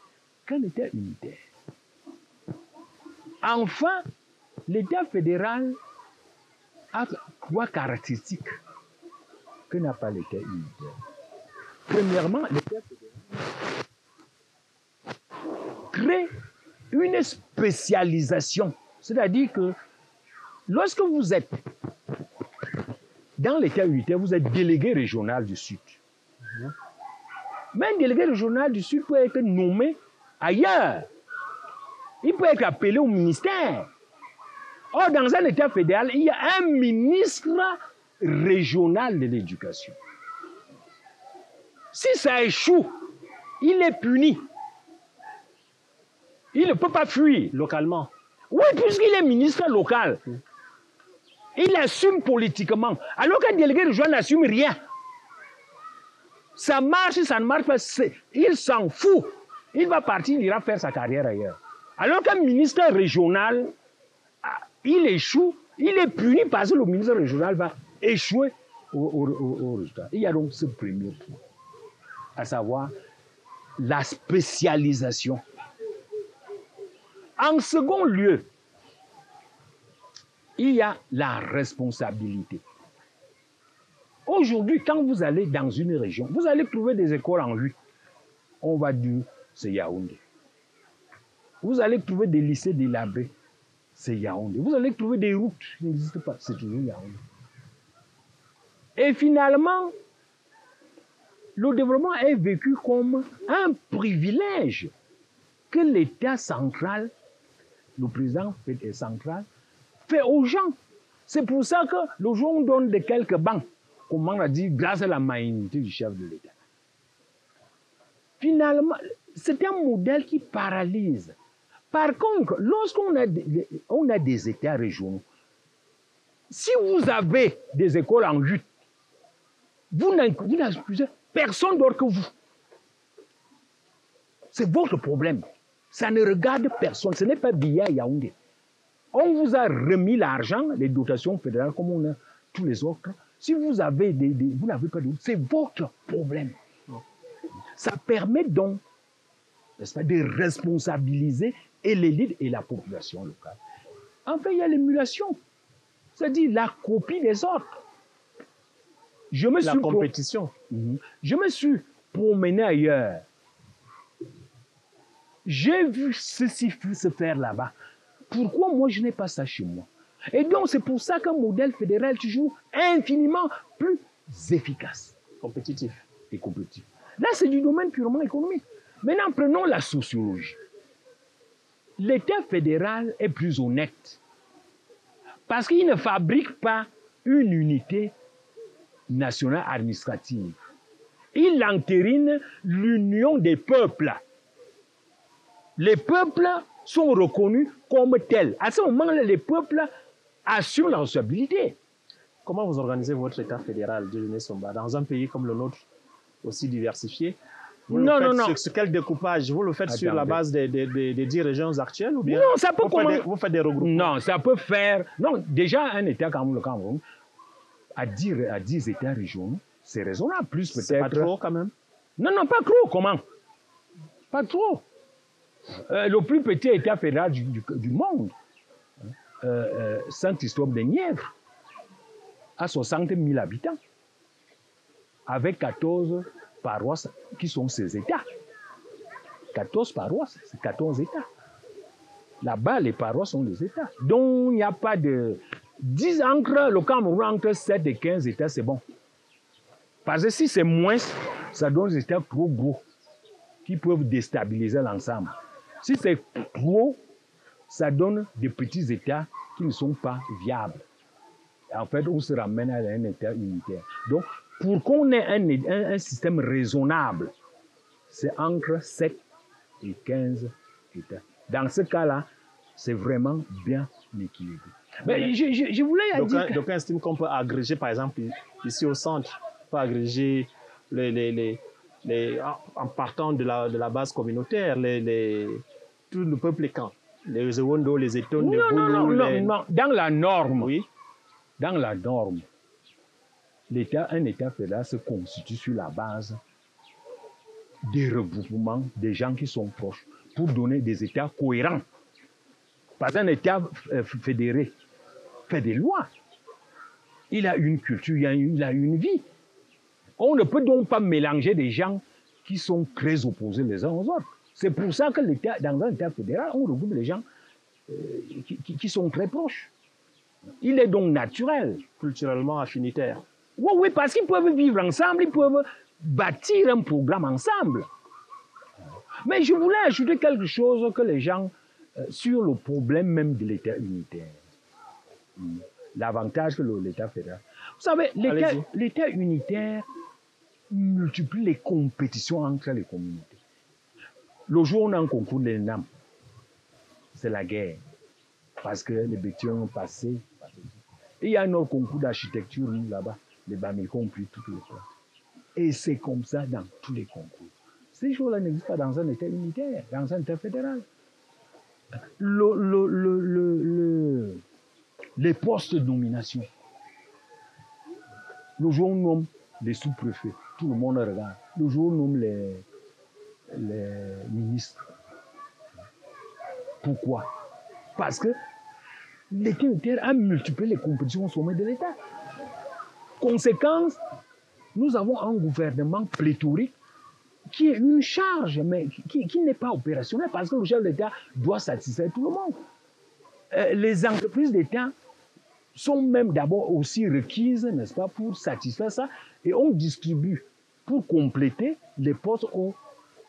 qu'un État unitaire. Enfin, l'État fédéral a trois caractéristiques que n'a pas l'État unitaire. Premièrement, l'État fédéral crée une spécialisation. C'est-à-dire que lorsque vous êtes dans l'État unitaire, vous êtes délégué régional du Sud. Mais un délégué régional du Sud peut être nommé ailleurs. Il peut être appelé au ministère. Or, dans un État fédéral, il y a un ministre régional de l'éducation. Si ça échoue, il est puni. Il ne peut pas fuir. Localement. Oui, puisqu'il est ministre local. Il assume politiquement. Alors qu'un délégué régional n'assume rien. Ça marche, ça ne marche pas, il s'en fout. Il va partir, il ira faire sa carrière ailleurs. Alors qu'un ministre régional, il échoue, il est puni parce que le ministre régional va échouer au résultat. Il y a donc ce premier point, à savoir la spécialisation. En second lieu, il y a la responsabilité. Aujourd'hui, quand vous allez dans une région, vous allez trouver des écoles en vue. On va dire, c'est Yaoundé. Vous allez trouver des lycées délabrés, c'est Yaoundé. Vous allez trouver des routes qui n'existent pas, c'est toujours Yaoundé. Et finalement, le développement est vécu comme un privilège que l'État central, le président central, fait aux gens. C'est pour ça que le jour où on donne de quelques bancs, comme on a dit, grâce à la magnanimité du chef de l'État. Finalement, c'est un modèle qui paralyse. Par contre, lorsqu'on a des États régionaux, si vous avez des écoles en vue, vous n'accusez personne d'autre que vous. C'est votre problème. Ça ne regarde personne. Ce n'est pas Biya Yaoundé. On vous a remis l'argent, les dotations fédérales, comme on a tous les autres. Si vous avez vous n'avez pas de... C'est votre problème. Ça permet donc, n'est-ce pas, de responsabiliser et l'élite et la population locale. Enfin, il y a l'émulation. C'est-à-dire la copie des autres. La compétition. Je me suis promené ailleurs. J'ai vu ceci se faire là-bas. Pourquoi moi je n'ai pas ça chez moi? Et donc c'est pour ça qu'un modèle fédéral est toujours infiniment plus efficace. Compétitif. Et compétitif. Là, c'est du domaine purement économique. Maintenant, prenons la sociologie. L'État fédéral est plus honnête. Parce qu'il ne fabrique pas une unité nationale administrative. Il entérine l'union des peuples. Les peuples sont reconnus comme tels. À ce moment-là, les peuples assument la responsabilité. Comment vous organisez votre État fédéral, Dieudonné Somba, dans un pays comme le nôtre, aussi diversifié? Sur quel découpage? Vous le faites sur la base des 10 régions actuelles ou bien non, ça peut vous faites des regroupements? Non, ça peut faire... Non, déjà, un État comme le Cameroun, à 10 États régionaux, c'est raisonnable. Plus peut-être... C'est pas trop quand même? Non, pas trop. Comment? Pas trop. Le plus petit État fédéral du monde, Saint-Christophe-de-Nièvre, a 60 000 habitants, avec 14 paroisses qui sont ses États. 14 paroisses, c'est 14 États. Là-bas, les paroisses sont des États. Donc, il n'y a pas de... 10 le Cameroun, entre 7 et 15 États, c'est bon. Parce que si c'est moins, ça donne des États trop gros qui peuvent déstabiliser l'ensemble. Si c'est trop, ça donne des petits États qui ne sont pas viables. En fait, on se ramène à un État unitaire. Donc, pour qu'on ait un système raisonnable, c'est entre 7 et 15 États. Dans ce cas-là, c'est vraiment bien équilibré. Mais je voulais dire... Donc, on estime qu'on peut agréger, par exemple, ici au centre, on peut agréger en partant de la base communautaire, tout le peuple camp, les Ewondo, les Eton, les Boulou... Non. Dans la norme, oui. Dans la norme, un État fédéral se constitue sur la base des regroupements des gens qui sont proches pour donner des États cohérents. Parce qu'un État fédéré fait des lois. Il a une culture, il a une vie. On ne peut donc pas mélanger des gens qui sont très opposés les uns aux autres. C'est pour ça que dans un État fédéral, on regroupe les gens qui sont très proches. Il est donc naturel. Culturellement affinitaire. Oui, oui, parce qu'ils peuvent vivre ensemble, ils peuvent bâtir un programme ensemble. Mais je voulais ajouter quelque chose que les gens, sur le problème même de l'État unitaire. L'avantage que l'État fédéral. Vous savez, l'État unitaire multiplie les compétitions entre les communautés. Le jour où on a un concours de l'ENAM, c'est la guerre. Parce que les bêtises ont passé. Et il y a un autre concours d'architecture là-bas. Les Bamileke ont pris toutes les places. Et c'est comme ça dans tous les concours. Ces choses-là n'existent pas dans un État unitaire, dans un État fédéral. Les postes de nomination. Le jour où on nomme les sous-préfets, tout le monde regarde. Le jour où on nomme les ministres. Pourquoi? Parce que l'État unitaire a multiplié les compétitions au sommet de l'État. Conséquence, nous avons un gouvernement pléthorique qui est une charge, mais qui n'est pas opérationnel parce que le chef d'État doit satisfaire tout le monde. Les entreprises d'État sont même d'abord aussi requises, n'est-ce pas, pour satisfaire ça, et on distribue pour compléter les postes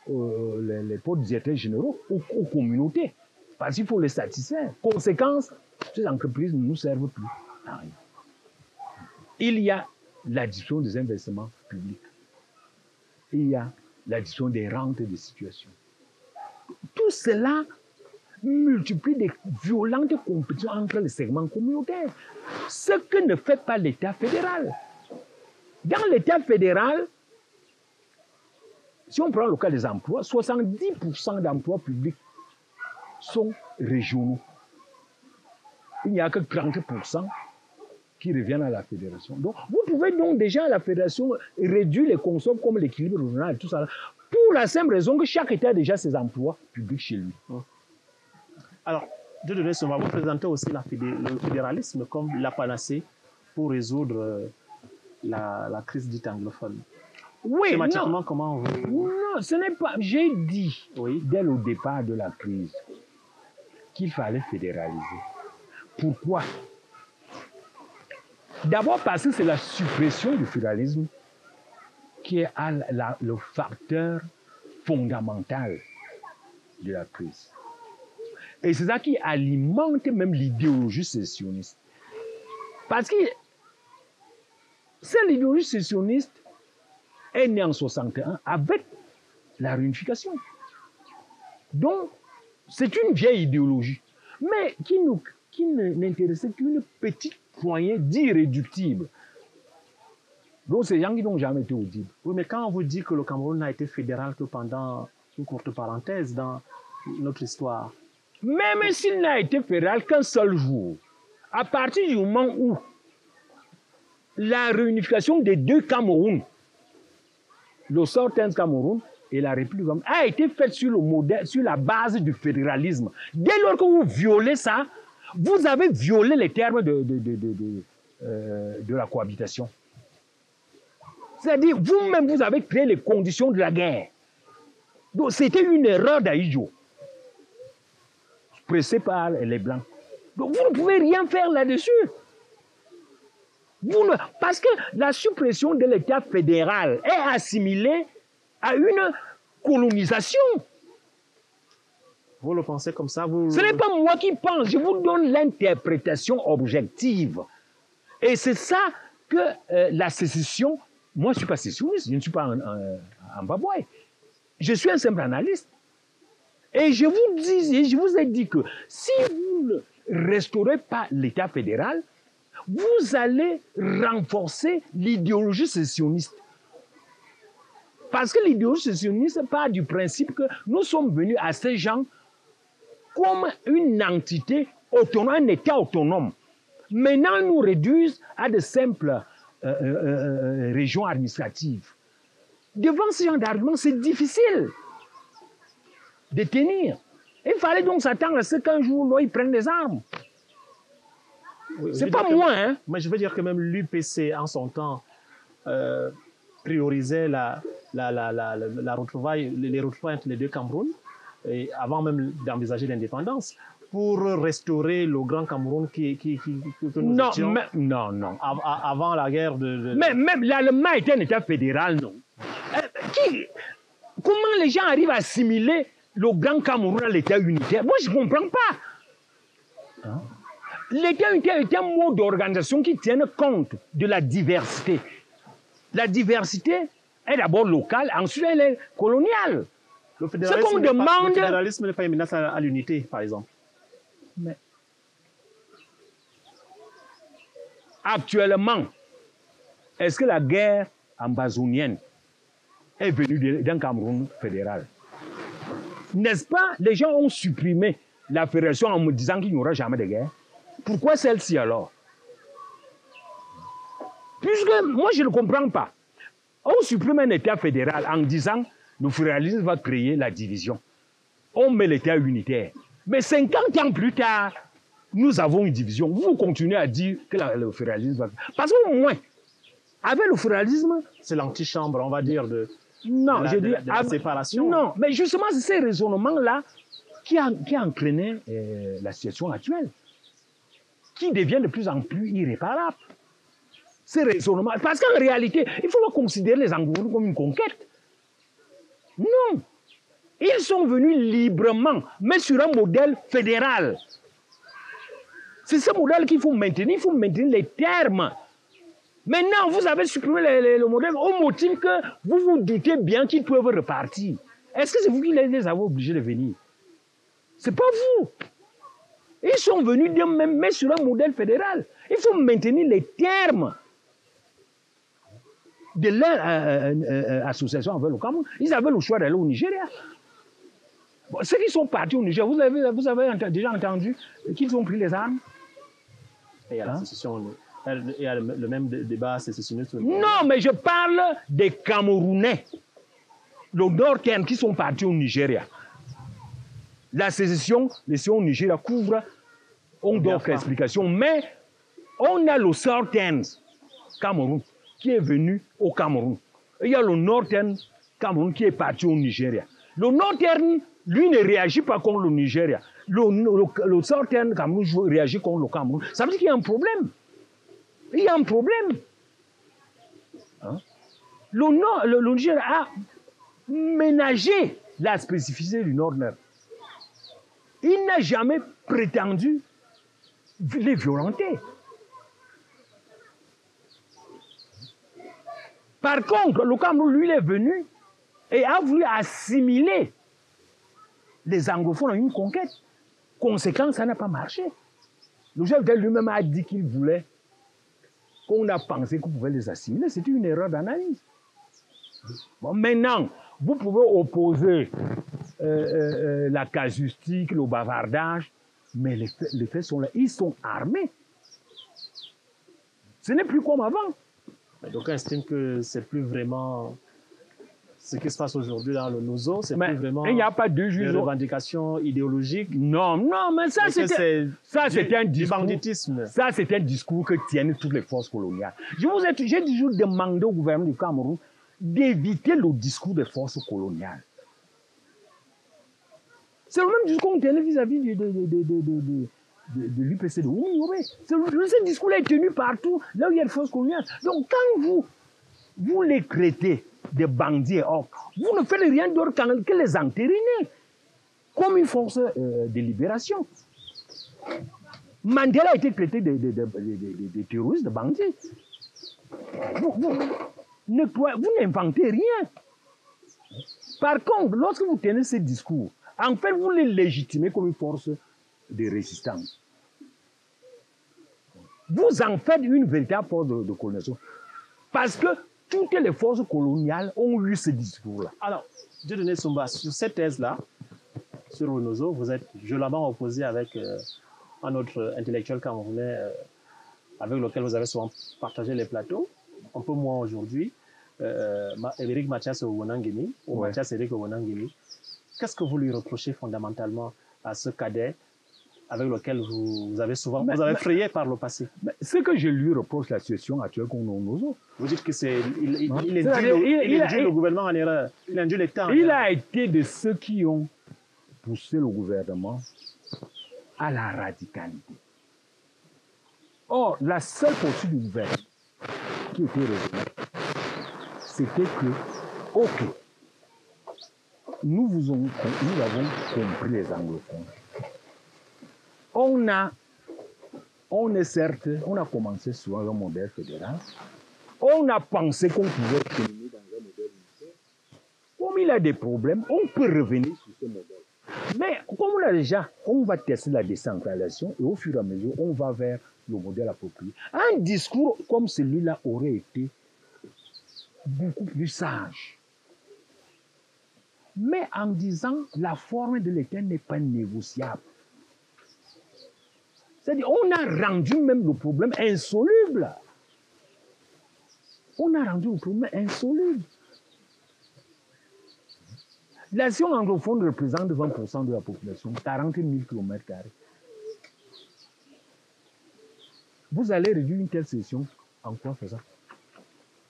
les postes directeurs généraux aux communautés, parce qu'il faut les satisfaire. Conséquence, ces entreprises ne nous servent plus à rien. Il y a la distribution des investissements publics. Il y a la distribution des rentes et des situations. Tout cela multiplie des violentes compétitions entre les segments communautaires. Ce que ne fait pas l'État fédéral. Dans l'État fédéral, si on prend le cas des emplois, 70% d'emplois publics sont régionaux. Il n'y a que 30% qui reviennent à la fédération. Donc, vous pouvez donc déjà à la fédération réduire les consommes comme l'équilibre régional et tout ça, pour la simple raison que chaque État a déjà ses emplois publics chez lui. Alors, de donner ce vous présentez aussi le fédéralisme comme la panacée pour résoudre la crise dite anglophone. Oui, thématiquement, non. comment vous... Non, ce n'est pas... J'ai dit, dès le départ de la crise, qu'il fallait fédéraliser. Pourquoi? D'abord parce que c'est la suppression du fédéralisme qui est le facteur fondamental de la crise. Et c'est ça qui alimente même l'idéologie sécessionniste. Parce que cette idéologie sécessionniste est née en 61 avec la réunification. Donc, c'est une vieille idéologie, mais qui n'intéressait qu'une petite poignée d'irréductibles. Donc, c'est des gens qui n'ont jamais été audibles. Oui, mais quand on vous dit que le Cameroun n'a été fédéral que pendant une courte parenthèse dans notre histoire. Même s'il n'a été fédéral qu'un seul jour, à partir du moment où la réunification des deux Camerouns, le Sortens Cameroun et la République a été faite sur la base du fédéralisme. Dès lors que vous violez ça, vous avez violé les termes de la cohabitation. C'est-à-dire, vous-même, vous avez créé les conditions de la guerre. Donc, c'était une erreur d'Aïdjo, pressé par les Blancs. Donc, vous ne pouvez rien faire là-dessus. Parce que la suppression de l'État fédéral est assimilée à une colonisation. Vous le pensez comme ça? Ce n'est pas moi qui pense, je vous donne l'interprétation objective. Et c'est ça que la sécession, moi je ne suis pas sécessionniste, je ne suis pas un baboué. Je suis un simple analyste. Et je vous ai dit que si vous ne restaurez pas l'État fédéral, vous allez renforcer l'idéologie sécessionniste. Parce que l'idéologie sécessionniste part du principe que nous sommes venus à ces gens comme une entité autonome, un État autonome. Maintenant, ils nous réduisent à de simples régions administratives. Devant ce genre d'argument, c'est difficile de tenir. Il fallait donc s'attendre à ce qu'un jour, ils prennent des armes. Oui, c'est pas moi, hein. Mais je veux dire que même l'UPC, en son temps, priorisait les retrouvailles entre les deux Camerouns. et avant même d'envisager l'indépendance, pour restaurer le grand Cameroun que nous étions non. avant la guerre de... Mais même l'Allemagne était un État fédéral, non. Comment les gens arrivent à assimiler le grand Cameroun à l'État unitaire? Moi, je ne comprends pas. Hein? L'État unitaire est un mode d'organisation qui tient compte de la diversité. La diversité est d'abord locale, ensuite elle est coloniale. Le fédéralisme n'est pas une menace à l'unité, par exemple. Mais actuellement, est-ce que la guerre ambazonienne est venue d'un Cameroun fédéral? N'est-ce pas? Les gens ont supprimé la fédération en me disant qu'il n'y aura jamais de guerre. Pourquoi celle-ci alors? Puisque moi je ne comprends pas. On supprime un État fédéral en disant le fédéralisme va créer la division. On met l'État unitaire. Mais 50 ans plus tard, nous avons une division. Vous continuez à dire que le fédéralisme va... Parce qu'au moins, avec le fédéralisme... C'est l'antichambre, on va dire, de la séparation. Non, mais justement, c'est ces raisonnements-là qui a entraîné la situation actuelle, qui devient de plus en plus irréparable. Ces raisonnements... Parce qu'en réalité, il ne faut pas considérer les Angolais comme une conquête. Non. Ils sont venus librement, mais sur un modèle fédéral. C'est ce modèle qu'il faut maintenir. Il faut maintenir les termes. Maintenant, vous avez supprimé le modèle au motif que vous vous doutez bien qu'ils peuvent repartir. Est-ce que c'est vous qui les avez obligés de venir? Ce n'est pas vous. Ils sont venus d'eux-mêmes, mais sur un modèle fédéral. Il faut maintenir les termes de leur association avec le Cameroun. Ils avaient le choix d'aller au Nigeria. Bon, ceux qui sont partis au Nigeria, vous avez déjà entendu qu'ils ont pris les armes? Et à la sécession, il y a le même débat sécessionniste. Non, mais je parle des Camerounais, le Nord-Ken, qui sont partis au Nigeria. La sécession, au Nigeria couvre, on d'autres explications, mais on a le Southern Cameroun qui est venu au Cameroun. Et il y a le Northern Cameroun qui est parti au Nigeria. Le Northern, lui, ne réagit pas contre le Nigeria. Le Southern Cameroun réagit contre le Cameroun. Ça veut dire qu'il y a un problème. Il y a un problème. Hein? Le Nigeria a ménagé la spécificité du Nord-Nord. Il n'a jamais prétendu les violenter. Par contre, le Cameroun, lui, il est venu et a voulu assimiler les anglophones à une conquête. Conséquence, ça n'a pas marché. Le chef d'État lui-même a dit qu'il voulait qu'on a pensé qu'on pouvait les assimiler. C'était une erreur d'analyse. Bon, maintenant, vous pouvez opposer la casuistique, le bavardage, mais les faits sont là. Ils sont armés. Ce n'est plus comme avant. Donc, on estime que c'est plus vraiment ce qui se passe aujourd'hui dans le Nozo, c'est plus vraiment il n'y a pas de des revendications idéologiques. Non, mais ça c'était un discours. Banditisme. Ça c'est un discours que tiennent toutes les forces coloniales. J'ai toujours demandé au gouvernement du Cameroun d'éviter le discours des forces coloniales. C'est le même discours qu'on tenait vis-à-vis de l'UPC de Oumioré. Ce discours-là est tenu partout, là où il y a des forces coloniales. Donc quand vous les traitez des bandits et autres, vous ne faites rien d'autre que les entériner comme une force de libération. Mandela a été traité de terroristes, de bandits. Vous n'inventez rien. Par contre, lorsque vous tenez ce discours, en fait, vous les légitimez comme une force de résistance. Vous en faites une véritable force de colonisation. Parce que toutes les forces coloniales ont eu ce discours-là. Alors, Dieudonné Sumba, sur cette thèse-là, sur le Nozo, vous êtes violemment opposé avec un autre intellectuel camerounais avec lequel vous avez souvent partagé les plateaux, un peu moins aujourd'hui, Éric Mathias Owonangemi, ou Mathias Éric Owonangemi. Qu'est-ce que vous lui reprochez fondamentalement à ce cadet avec lequel vous avez souvent frayé par le passé? Ce que je lui reproche, la situation actuelle qu'on a au Nozo. Vous dites que il induit le gouvernement en erreur, il induit l'État en erreur. Il a été de ceux qui ont pousser le gouvernement à la radicalité. Or, la seule posture du gouvernement qui était revenue, c'était que, ok, nous avons compris les anglophones. On a commencé sur un modèle fédéral. On a pensé qu'on pouvait terminer dans un modèle unitaire. Comme il a des problèmes, on peut revenir sur ce modèle. Mais comme on va tester la décentralisation et au fur et à mesure, on va vers le modèle approprié. Un discours comme celui-là aurait été beaucoup plus sage. Mais en disant la forme de l'État n'est pas négociable. C'est-à-dire, on a rendu même le problème insoluble. On a rendu le problème insoluble. La nation anglophone représente 20% de la population, 40 000 km². Vous allez réduire une telle session en quoi faisant?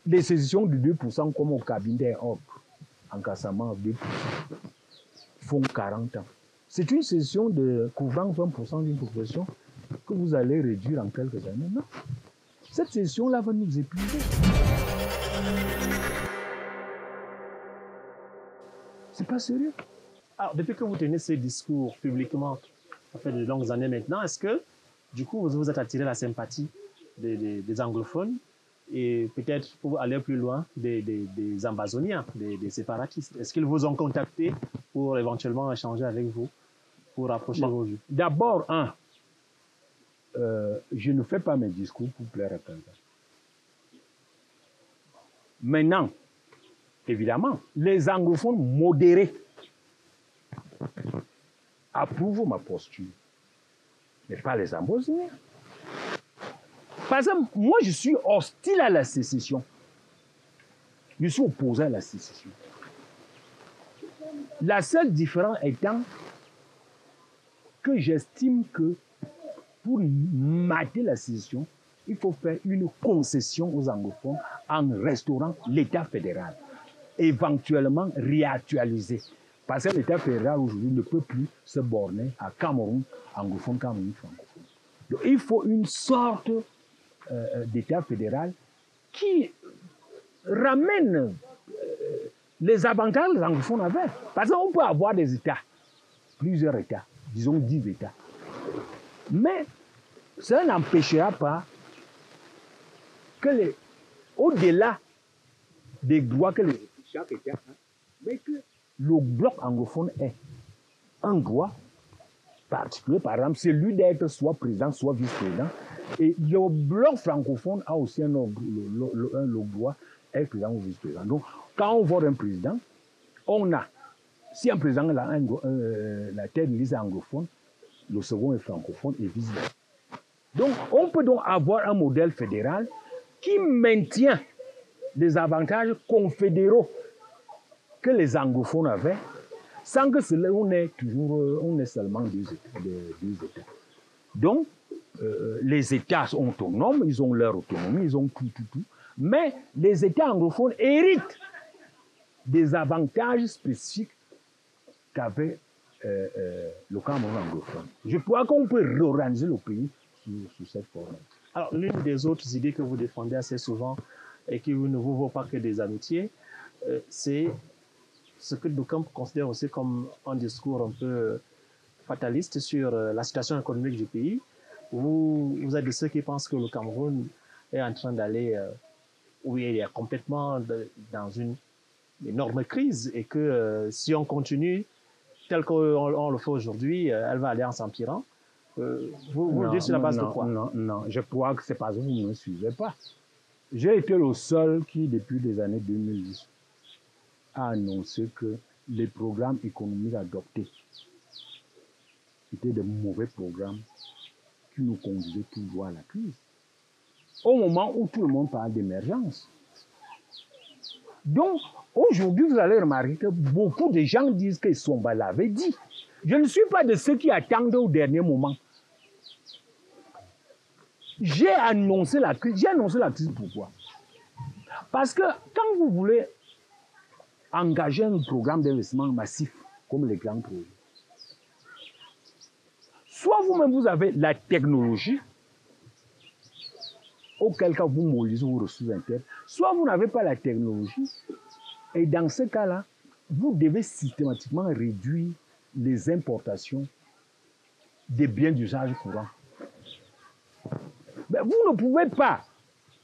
Des sessions de 2% comme au cabinet en cassement 2% font 40 ans. C'est une session de couvrant 20% d'une population que vous allez réduire en quelques années. Non. Cette session-là va nous épuiser. C'est pas sérieux. Alors, depuis que vous tenez ces discours publiquement, ça fait de longues années maintenant, est-ce que, du coup, vous êtes attiré la sympathie des anglophones et peut-être, pour aller plus loin, des ambazoniens, des séparatistes? Est-ce qu'ils vous ont contacté pour éventuellement échanger avec vous, pour rapprocher vos vues? D'abord, je ne fais pas mes discours pour plaire à quelqu'un. Maintenant, évidemment, les anglophones modérés approuvent ma posture, mais pas les ambazoniens. Par exemple, moi, je suis hostile à la sécession. Je suis opposé à la sécession. La seule différence étant que j'estime que pour mater la sécession, il faut faire une concession aux anglophones en restaurant l'État fédéral, éventuellement réactualisé. Parce que l'État fédéral aujourd'hui ne peut plus se borner à Cameroun anglophone, Cameroun francophone. Donc il faut une sorte d'État fédéral qui ramène les avantages que les anglophones avaient. Parce qu'on peut avoir des États, plusieurs États, disons 10 États. Mais ça n'empêchera pas que au-delà des droits que chaque État a, mais que le bloc anglophone ait un droit particulier, par exemple, celui d'être soit président, soit vice-président. Et le bloc francophone a aussi le droit d'être président ou vice-président. Donc, quand on vote un président, si un président a la tête de liste anglophone, le second est francophone et vice-versa. Donc, on peut donc avoir un modèle fédéral qui maintient les avantages confédéraux que les anglophones avaient, sans que cela, on ait seulement deux États. Donc, les États sont autonomes, ils ont leur autonomie, ils ont tout. Mais les États anglophones héritent des avantages spécifiques qu'avait le Cameroun anglophone. Je crois qu'on peut réorganiser le pays sous cette forme. Alors, l'une des autres idées que vous défendez assez souvent et qui ne vous vaut pas que des amitiés, c'est ce que d'aucuns considèrent aussi comme un discours un peu fataliste sur la situation économique du pays. Vous êtes de ceux qui pensent que le Cameroun est en train d'aller, oui, il est complètement dans une énorme crise et que si on continue tel qu'on le fait aujourd'hui, elle va aller en s'empirant. Vous le dites sur la base de quoi? Non, je crois que c'est parce que vous ne me suivez pas. J'ai été le seul qui, depuis les années 2010, a annoncé que les programmes économiques adoptés étaient de mauvais programmes qui nous conduisaient toujours à la crise. Au moment où tout le monde parle d'émergence. Donc, aujourd'hui, vous allez remarquer que beaucoup de gens disent que Somba l'avait dit. Je ne suis pas de ceux qui attendent au dernier moment. J'ai annoncé la crise. Pourquoi? Parce que quand vous voulez engager un programme d'investissement massif, comme les grands projets, soit vous-même vous avez la technologie, auquel cas vous mobilisez vos ressources internes, soit vous n'avez pas la technologie, et dans ce cas-là, vous devez systématiquement réduire les importations des biens d'usage courant. Mais vous ne pouvez pas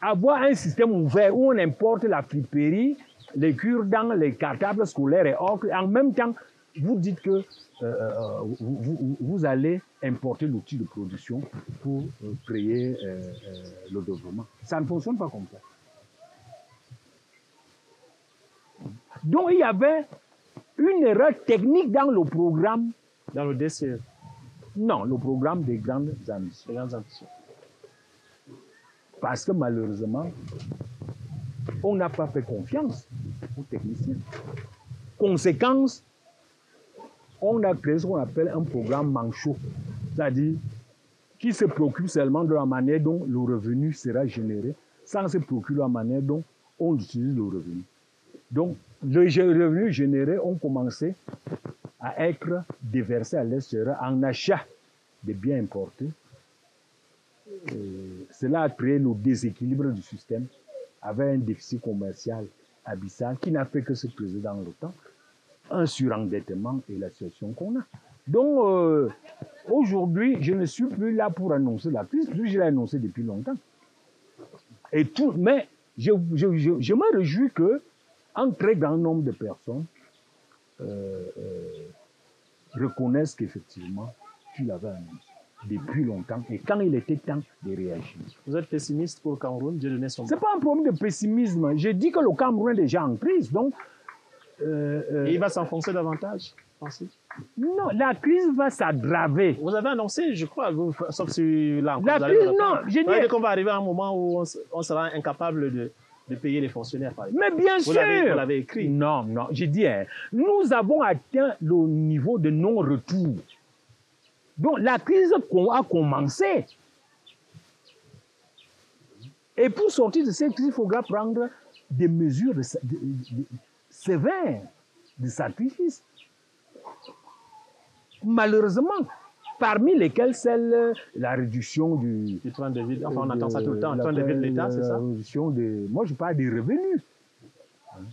avoir un système ouvert où on importe la friperie, les cure-dents, les cartables scolaires et autres. En même temps, vous dites que vous allez importer l'outil de production pour créer le développement. Ça ne fonctionne pas comme ça. Donc, il y avait une erreur technique dans le programme. Dans le DCE. Non, le programme des grandes ambitions. Les grandes ambitions. Parce que malheureusement, on n'a pas fait confiance aux techniciens. Conséquence, on a créé ce qu'on appelle un programme manchot, c'est-à-dire qui se préoccupe seulement de la manière dont le revenu sera généré, sans se préoccuper de la manière dont on utilise le revenu. Donc, les revenus générés ont commencé à être déversés à l'extérieur en achat de biens importés. Cela a créé le déséquilibre du système avec un déficit commercial abyssal qui n'a fait que se creuser dans le temps, un surendettement et la situation qu'on a. Donc, aujourd'hui, je ne suis plus là pour annoncer la crise, puisque je l'ai annoncé depuis longtemps. Et tout, mais je me réjouis qu'un très grand nombre de personnes reconnaissent qu'effectivement, tu l'avais annoncé depuis longtemps et quand il était temps de réagir. Vous êtes pessimiste pour le Cameroun, Dieu donné son. Ce n'est pas un problème de pessimisme. J'ai dit que le Cameroun est déjà en crise, donc... Et il va s'enfoncer davantage, pensez? Non, la crise va s'aggraver. Vous avez annoncé, je crois, sauf si là... La crise, non, j'ai dit... qu'on va arriver à un moment où on sera incapable de payer les fonctionnaires, par exemple. Mais bien sûr! Vous l'avez écrit. Non, non, j'ai dit, nous avons atteint le niveau de non-retour. Donc, la crise a commencé. Et pour sortir de cette crise, il faudra prendre des mesures sévères de sacrifice. Malheureusement, parmi lesquelles celle la réduction du train de vie. Enfin, on entend ça tout le temps, le train de vie de l'État, c'est ça? Moi, je parle des revenus.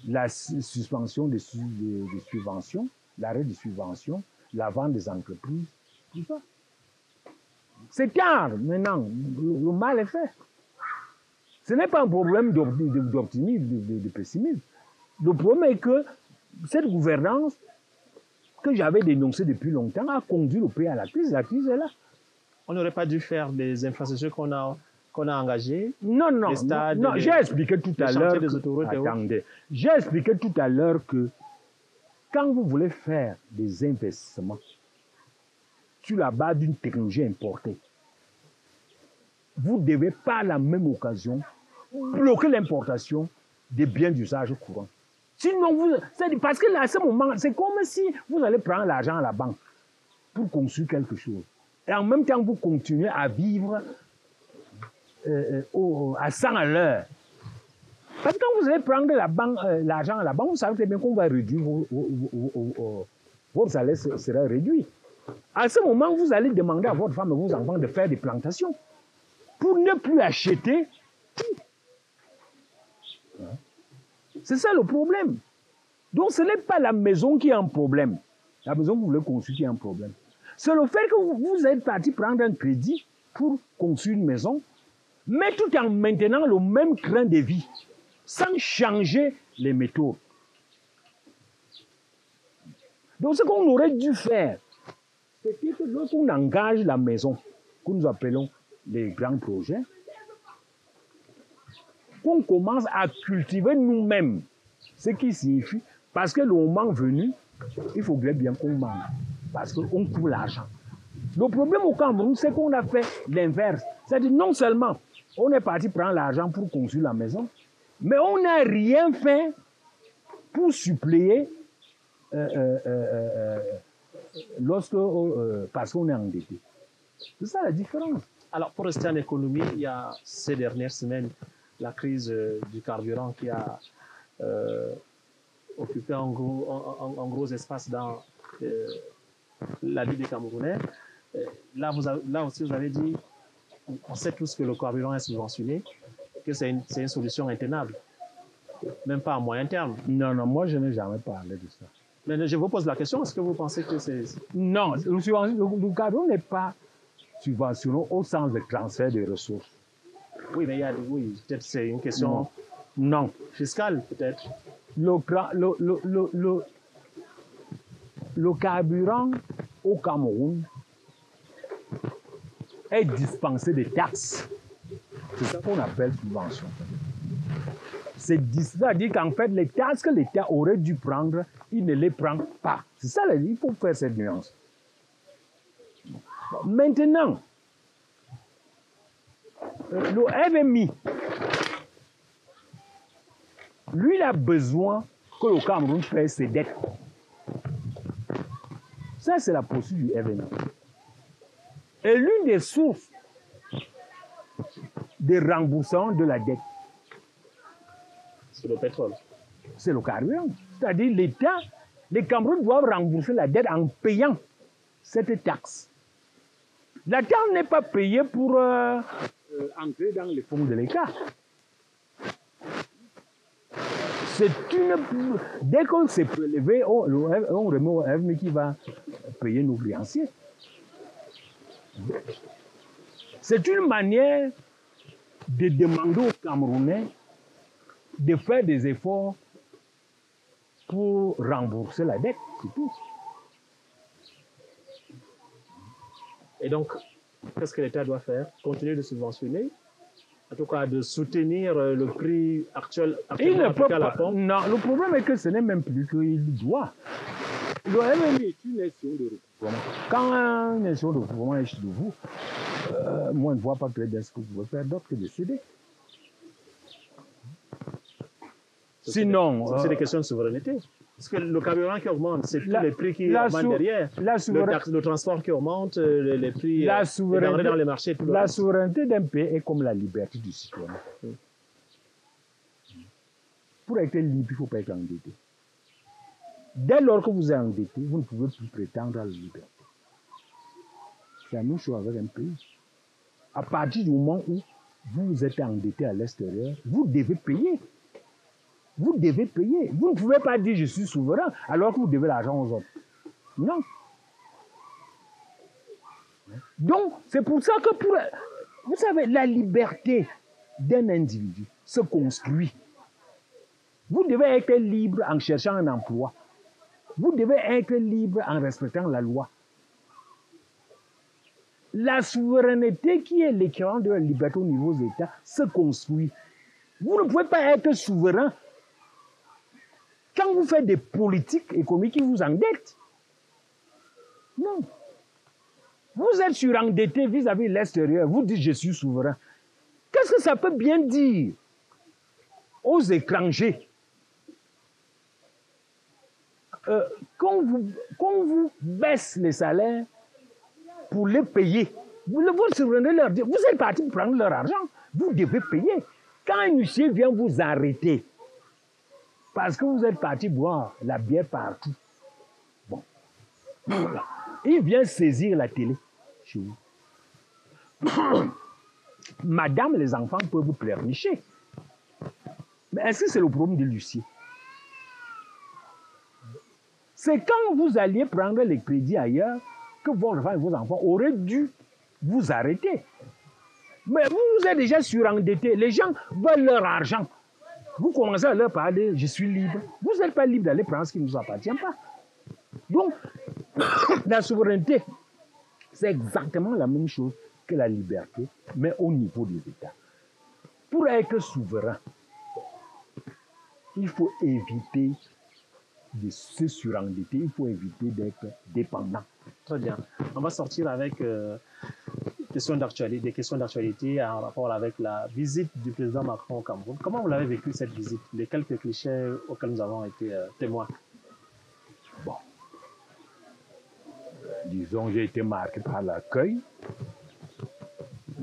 La suspension des subventions, l'arrêt des subventions, la vente des entreprises, tout ça. C'est tard maintenant, le mal est fait. Ce n'est pas un problème d'optimisme, de pessimisme. Le problème est que cette gouvernance que j'avais dénoncée depuis longtemps a conduit le pays à la crise. La crise est là. On n'aurait pas dû faire des infrastructures qu'on a engagées. Non, non, les stades, non. J'ai expliqué tout à l'heure. Attendez. J'ai expliqué tout à l'heure que quand vous voulez faire des investissements sur la base d'une technologie importée, vous ne devez pas à la même occasion bloquer l'importation des biens d'usage courant. Sinon, parce que là, à ce moment, c'est comme si vous allez prendre l'argent à la banque pour construire quelque chose. Et en même temps, vous continuez à vivre à 100 à l'heure. Parce que quand vous allez prendre l'argent à la banque, vous savez très bien qu'on va réduire votre salaire sera réduit. À ce moment, vous allez demander à votre femme et vos enfants de faire des plantations pour ne plus acheter tout. C'est ça le problème. Donc ce n'est pas la maison qui a un problème. La maison que vous voulez construire qui a un problème. C'est le fait que vous êtes parti prendre un crédit pour construire une maison, mais tout en maintenant le même train de vie, sans changer les méthodes. Donc ce qu'on aurait dû faire, c'est que lorsqu'on engage la maison, que nous appelons les grands projets, qu'on commence à cultiver nous-mêmes, ce qui signifie, parce que le moment venu, il faudrait bien qu'on mange, parce qu'on coûte l'argent. Le problème au Cameroun, c'est qu'on a fait l'inverse. C'est-à-dire, non seulement on est parti prendre l'argent pour construire la maison, mais on n'a rien fait pour suppléer parce qu'on est endetté. C'est ça la différence. Alors, pour rester en économie, il y a ces dernières semaines la crise du carburant qui a occupé un gros espace dans la vie des Camerounais. Là aussi, vous avez dit, on sait tous que le carburant est subventionné, que c'est une solution intenable, même pas à moyen terme. Non, non, moi je n'ai jamais parlé de ça. Mais je vous pose la question, est-ce que vous pensez que c'est... Non, le carburant n'est pas subventionné au sens de transfert de ressources. Oui, mais oui, peut-être c'est une question non. fiscale, peut-être. Le carburant au Cameroun est dispensé de taxes. C'est ça qu'on appelle subvention. C'est-à-dire qu'en fait, les taxes que l'État aurait dû prendre, il ne les prend pas. C'est ça, il faut faire cette nuance. Maintenant, le FMI, lui, il a besoin que le Cameroun paie ses dettes. Ça, c'est la posture du FMI. Et l'une des sources de remboursement de la dette, c'est le pétrole. C'est le carburant. C'est-à-dire l'État, les Camerounais doivent rembourser la dette en payant cette taxe. La taxe n'est pas payée pour entrer dans les fonds de l'État. Dès qu'on s'est prélevé, on remet au FMI qui va payer nos créanciers. C'est une manière de demander aux Camerounais de faire des efforts pour rembourser la dette, c'est tout. Et donc, qu'est-ce que l'État doit faire? Continuer de subventionner? En tout cas, de soutenir le prix actuel Il ne peut à la pas. pompe? Non, le problème est que ce n'est même plus qu'il doit. Le FMI est une nation de recouvrement. Quand une nation de recouvrement est chez vous, moi, je ne vois pas que ce que vous pouvez faire d'autre que de céder. Sinon... C'est des questions de souveraineté. Parce que le carburant qui augmente, c'est tous les prix qui augmentent derrière. Le transport qui augmente, les prix dans les marchés. Tout la souveraineté d'un pays est comme la liberté du citoyen. Pour être libre, il ne faut pas être endetté. Dès lors que vous êtes endetté, vous ne pouvez plus prétendre à la liberté. C'est la même chose avec un pays. À partir du moment où vous êtes endetté à l'extérieur, vous devez payer. Vous devez payer. Vous ne pouvez pas dire je suis souverain alors que vous devez l'argent aux autres. Non. Donc, c'est pour ça que vous savez, la liberté d'un individu se construit. Vous devez être libre en cherchant un emploi. Vous devez être libre en respectant la loi. La souveraineté qui est l'équivalent de la liberté au niveau des États se construit. Vous ne pouvez pas être souverain quand vous faites des politiques économiques qui vous endettent. Non. Vous êtes surendetté vis-à-vis de l'extérieur. Vous dites je suis souverain. Qu'est-ce que ça peut bien dire aux étrangers? Quand vous baisse les salaires pour les payer, votre souveraineté leur dit, vous êtes parti pour prendre leur argent, vous devez payer. Quand un huissier vient vous arrêter, parce que vous êtes parti boire la bière partout, bon, il vient saisir la télé chez vous. Madame, les enfants peuvent vous pleurnicher. Mais est-ce que c'est le problème de l'huissier? C'est quand vous alliez prendre les crédits ailleurs que vos enfants et vos enfants auraient dû vous arrêter. Mais vous êtes déjà surendetté. Les gens veulent leur argent. Vous commencez à leur parler, je suis libre. Vous n'êtes pas libre d'aller prendre ce qui ne vous appartient pas. Donc, la souveraineté, c'est exactement la même chose que la liberté, mais au niveau des États. Pour être souverain, il faut éviter de se surendetter, il faut éviter d'être dépendant. Très bien. On va sortir avec des questions d'actualité en rapport avec la visite du président Macron au Cameroun. Comment vous l'avez vécu cette visite? Les quelques clichés auxquels nous avons été témoins. Bon. Disons, j'ai été marqué par l'accueil.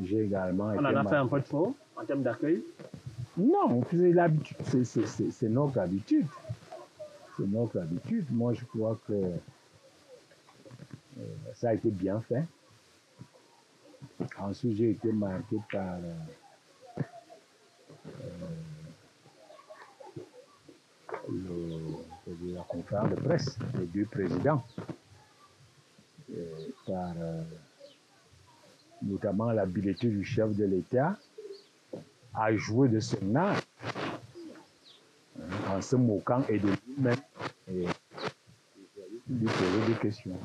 J'ai également été On en a fait un peu de faux en termes d'accueil? Non, c'est l'habitude, c'est notre habitude. C'est notre habitude. Moi, je crois que ça a été bien fait. Ensuite, j'ai été marqué par la conférence de presse des deux présidents, par notamment l'habileté du chef de l'État à jouer de son art, en se moquant et de lui-même, et lui poser des questions.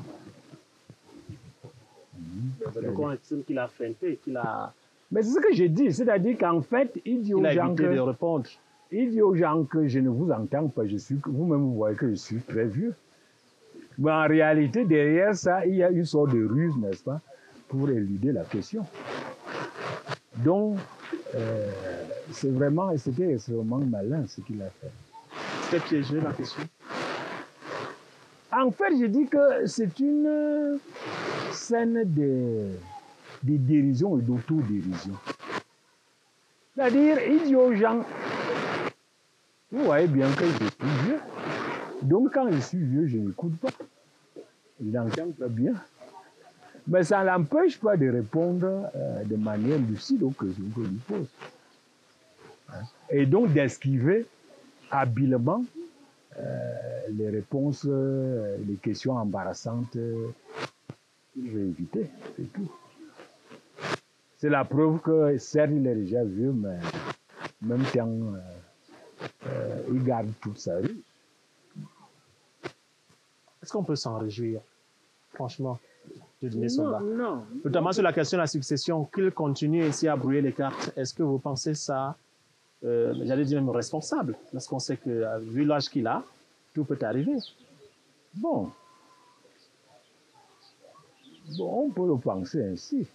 Donc on estime qu'il a feinté, qu'il a... Mais c'est ce que j'ai dit, c'est-à-dire qu'en fait, il dit aux gens évité de répondre. Il dit aux gens que je ne vous entends pas, vous-même vous voyez que je suis très vieux. Mais en réalité, derrière ça, il y a une sorte de ruse, n'est-ce pas, pour éluder la question. Donc, c'était extrêmement malin ce qu'il a fait. C'était piégé la question. En fait, je dis que c'est une scène de dérision et d'autodérision. C'est-à-dire, il dit aux gens, vous voyez bien que je suis vieux. Donc, quand je suis vieux, je n'écoute pas. Je n'entends pas bien. Mais ça ne l'empêche pas de répondre de manière lucide aux questions que je lui pose. Et donc d'esquiver habilement les réponses, les questions embarrassantes qu'il veut éviter. C'est tout. C'est la preuve que, certes, il est déjà vieux, mais en même temps, il garde toute sa vie. Est-ce qu'on peut s'en réjouir, franchement, de Diné Somba? Non. Notamment sur la question de la succession, qu'il continue ici à brouiller les cartes. Est-ce que vous pensez ça, j'allais dire même responsable, parce qu'on sait que, vu l'âge qu'il a, tout peut arriver. Bon, on peut le penser ainsi.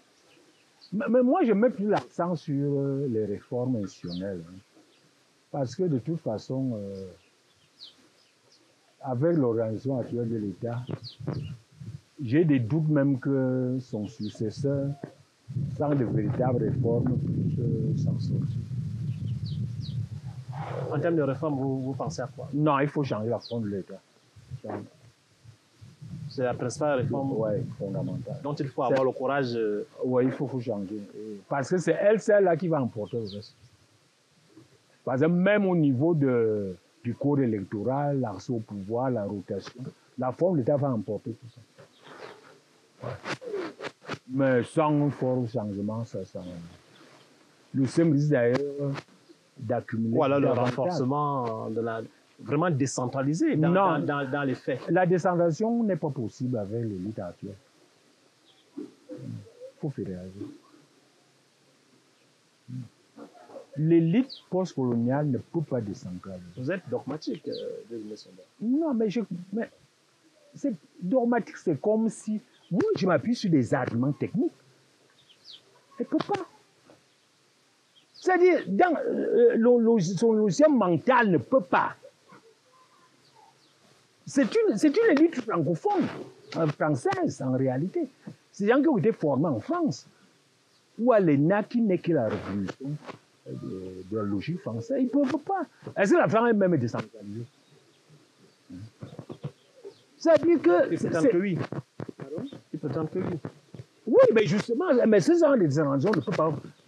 Mais moi, je mets plus l'accent sur les réformes institutionnelles. Parce que de toute façon, avec l'organisation actuelle de l'État, j'ai des doutes même que son successeur, sans de véritables réformes, puisse s'en sortir. En termes de réforme, vous pensez à quoi? Non, il faut changer la forme de l'État. C'est la principale réforme fondamentale. Dont il faut avoir le courage. Oui, il faut changer. Parce que c'est elle, celle-là, qui va emporter le reste. Parce que même au niveau du code électoral, l'accès au pouvoir, la rotation, la forme de l'État va emporter tout ça. Ouais. Mais sans fort changement, ça. Le SEM risque d'ailleurs d'accumuler. Ou alors le renforcement de la. Vraiment décentralisé dans les faits. La décentralisation n'est pas possible avec l'élite actuelle. Il faut fédéraliser. L'élite postcoloniale ne peut pas décentraliser. Vous êtes dogmatique, Diné Somba. Non, mais c'est dogmatique, c'est comme si moi je m'appuie sur des arguments techniques. Elle ne peut pas. C'est-à-dire, son logiciel mental ne peut pas. C'est une élite francophone, française en réalité. C'est des gens qui ont été formés en France, ou à l'ENA qui n'est que la révolution de la logique française. Ils ne peuvent pas. Est-ce que la France elle-même est décentralisée? C'est-à-dire que. Il peut entendre que oui. Pardon? Il peut entendre que oui. Oui, mais justement, mais ce genre de décentralisation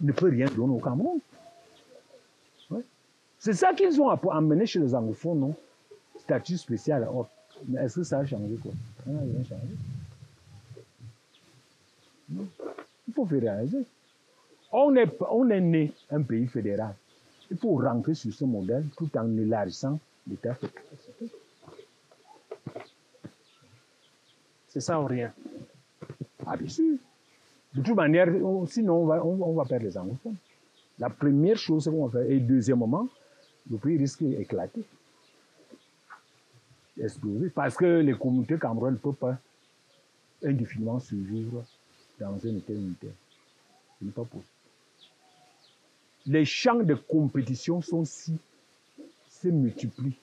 ne peut rien donner au Cameroun. Ouais. C'est ça qu'ils ont amené chez les anglophones, non? Statut spécial. Oh, mais est-ce que ça a changé quoi? Ça n'a rien changé. Non. Il faut fédéraliser. On est né un pays fédéral. Il faut rentrer sur ce modèle tout en élargissant l'État fédéral. C'est ça ou rien? Ah, bien sûr. De toute manière, sinon on va perdre les anglophones. La première chose qu'on va faire, et deuxièmement, le pays risque d'éclater. Exploser. Parce que les communautés camerounaises ne peuvent pas indéfiniment survivre dans un État unitaire. Ce n'est pas possible. Les champs de compétition se multiplient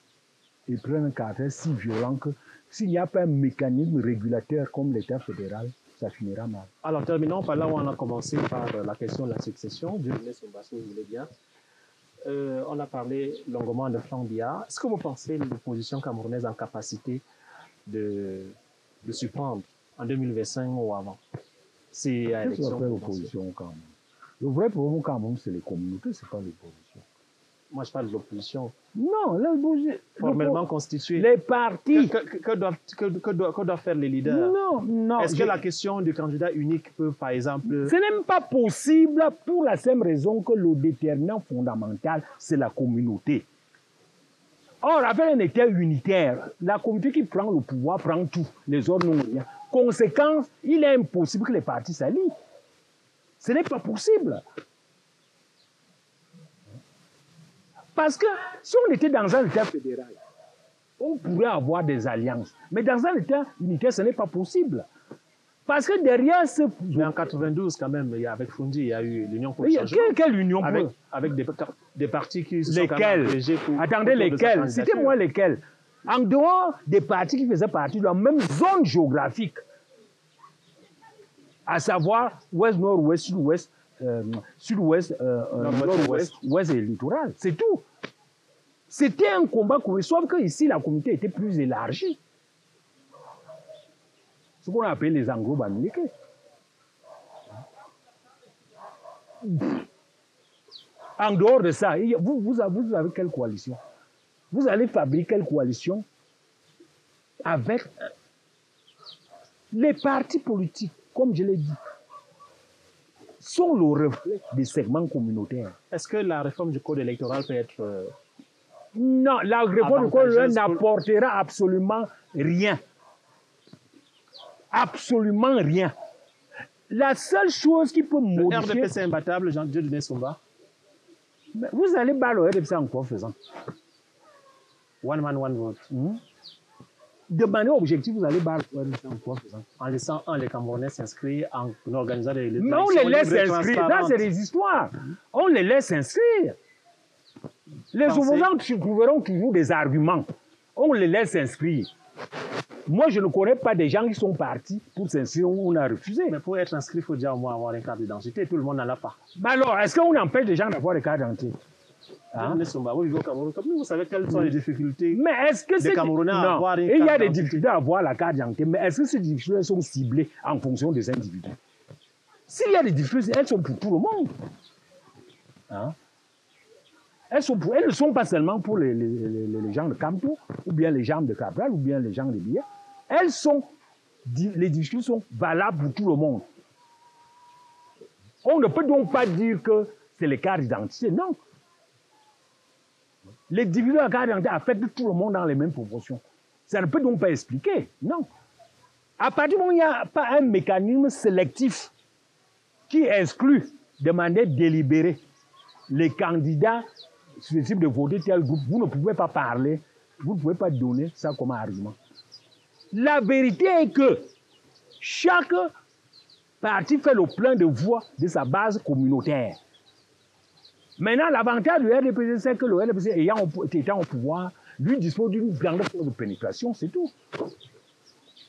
et prennent un caractère si violent que s'il n'y a pas un mécanisme régulateur comme l'État fédéral, ça finira mal. Alors terminons par là où on a commencé, par la question de la succession. Diné Somba, si vous voulez bien. On a parlé longuement de Franck Biya. Est-ce que vous pensez l'opposition camerounaise en capacité de s'y prendre en 2025 ou avant? s'il y a Qu'est-ce qu'on élection appelle l'opposition au Cameroun? Le vrai problème au Cameroun, c'est les communautés, ce n'est pas l'opposition. Moi, je parle de l'opposition Non, l'opposition. formellement constituée. Les partis. Que doivent faire les leaders? Non, non. Est-ce que la question du candidat unique peut, par exemple... Ce n'est même pas possible pour la simple raison que le déterminant fondamental, c'est la communauté. Or, avec un État unitaire, la communauté qui prend le pouvoir prend tout, les autres n'ont rien. Conséquence, il est impossible que les partis s'allient. Ce n'est pas possible. Parce que si on était dans un État fédéral, on pourrait avoir des alliances. Mais dans un État unitaire, ce n'est pas possible. Parce que derrière ce... Mais en 92, quand même, avec Fundi, il y a eu l'Union pour le changement. Quelle union pour... Avec des partis qui se sont lesquels? Attendez, lesquels? Citez-moi lesquels? En dehors des partis qui faisaient partie de la même zone géographique, à savoir ouest, nord-ouest, sud-ouest, sud-ouest, nord-ouest, ouest et littoral. C'est tout. C'était un combat commun, sauf qu'ici, la communauté était plus élargie. Ce qu'on appelle les anglo-bamileke. En dehors de ça, vous avez quelle coalition? Vous allez fabriquer quelle coalition? Avec les partis politiques, comme je l'ai dit, sont le reflet des segments communautaires. Est-ce que la réforme du code électoral peut être... Non, la réforme du code électoral n'apportera absolument rien. Absolument rien. La seule chose qui peut modifier... Le RDPC imbattable, Jean-Dieudonné Somba. Vous allez battre le RDPC en quoi faisant? One man, one vote. De manière objective, vous allez battre le RDPC en quoi faisant? En laissant les Camerounais s'inscrire, en organisant des élections. Mais on les laisse s'inscrire. Là, c'est des histoires. On les laisse s'inscrire. Les opposants trouveront toujours des arguments. On les laisse s'inscrire. Moi, je ne connais pas des gens qui sont partis pour s'inscrire, on a refusé. Mais pour être inscrit, il faut déjà au moins avoir une carte d'identité. Tout le monde n'en a pas. Mais alors, est-ce qu'on empêche les gens d'avoir des cartes d'identité? Vous vivez au Cameroun. Comme vous savez quelles sont les difficultés des Camerounais à avoir une carte d'identité. Il y a des difficultés à avoir la carte d'identité, mais est-ce que ces difficultés sont ciblées en fonction des individus? S'il y a des difficultés, elles sont pour tout le monde. Elles ne sont pas seulement pour les gens de Campo, ou bien les gens de Cabral, ou bien les gens de Biya. Les difficultés sont valables pour tout le monde. On ne peut donc pas dire que c'est les cartes d'identité, non. Les difficultés de la carte d'identité affectent tout le monde dans les mêmes proportions. Ça ne peut donc pas expliquer, non. À partir du moment où il n'y a pas un mécanisme sélectif qui exclut de manière délibérée les candidats susceptibles de voter tel groupe, vous ne pouvez pas parler, vous ne pouvez pas donner ça comme argument. La vérité est que chaque parti fait le plein de voix de sa base communautaire. Maintenant, l'avantage du RDPC, c'est que le RDPC, étant au pouvoir, lui dispose d'une grande force de pénétration, c'est tout.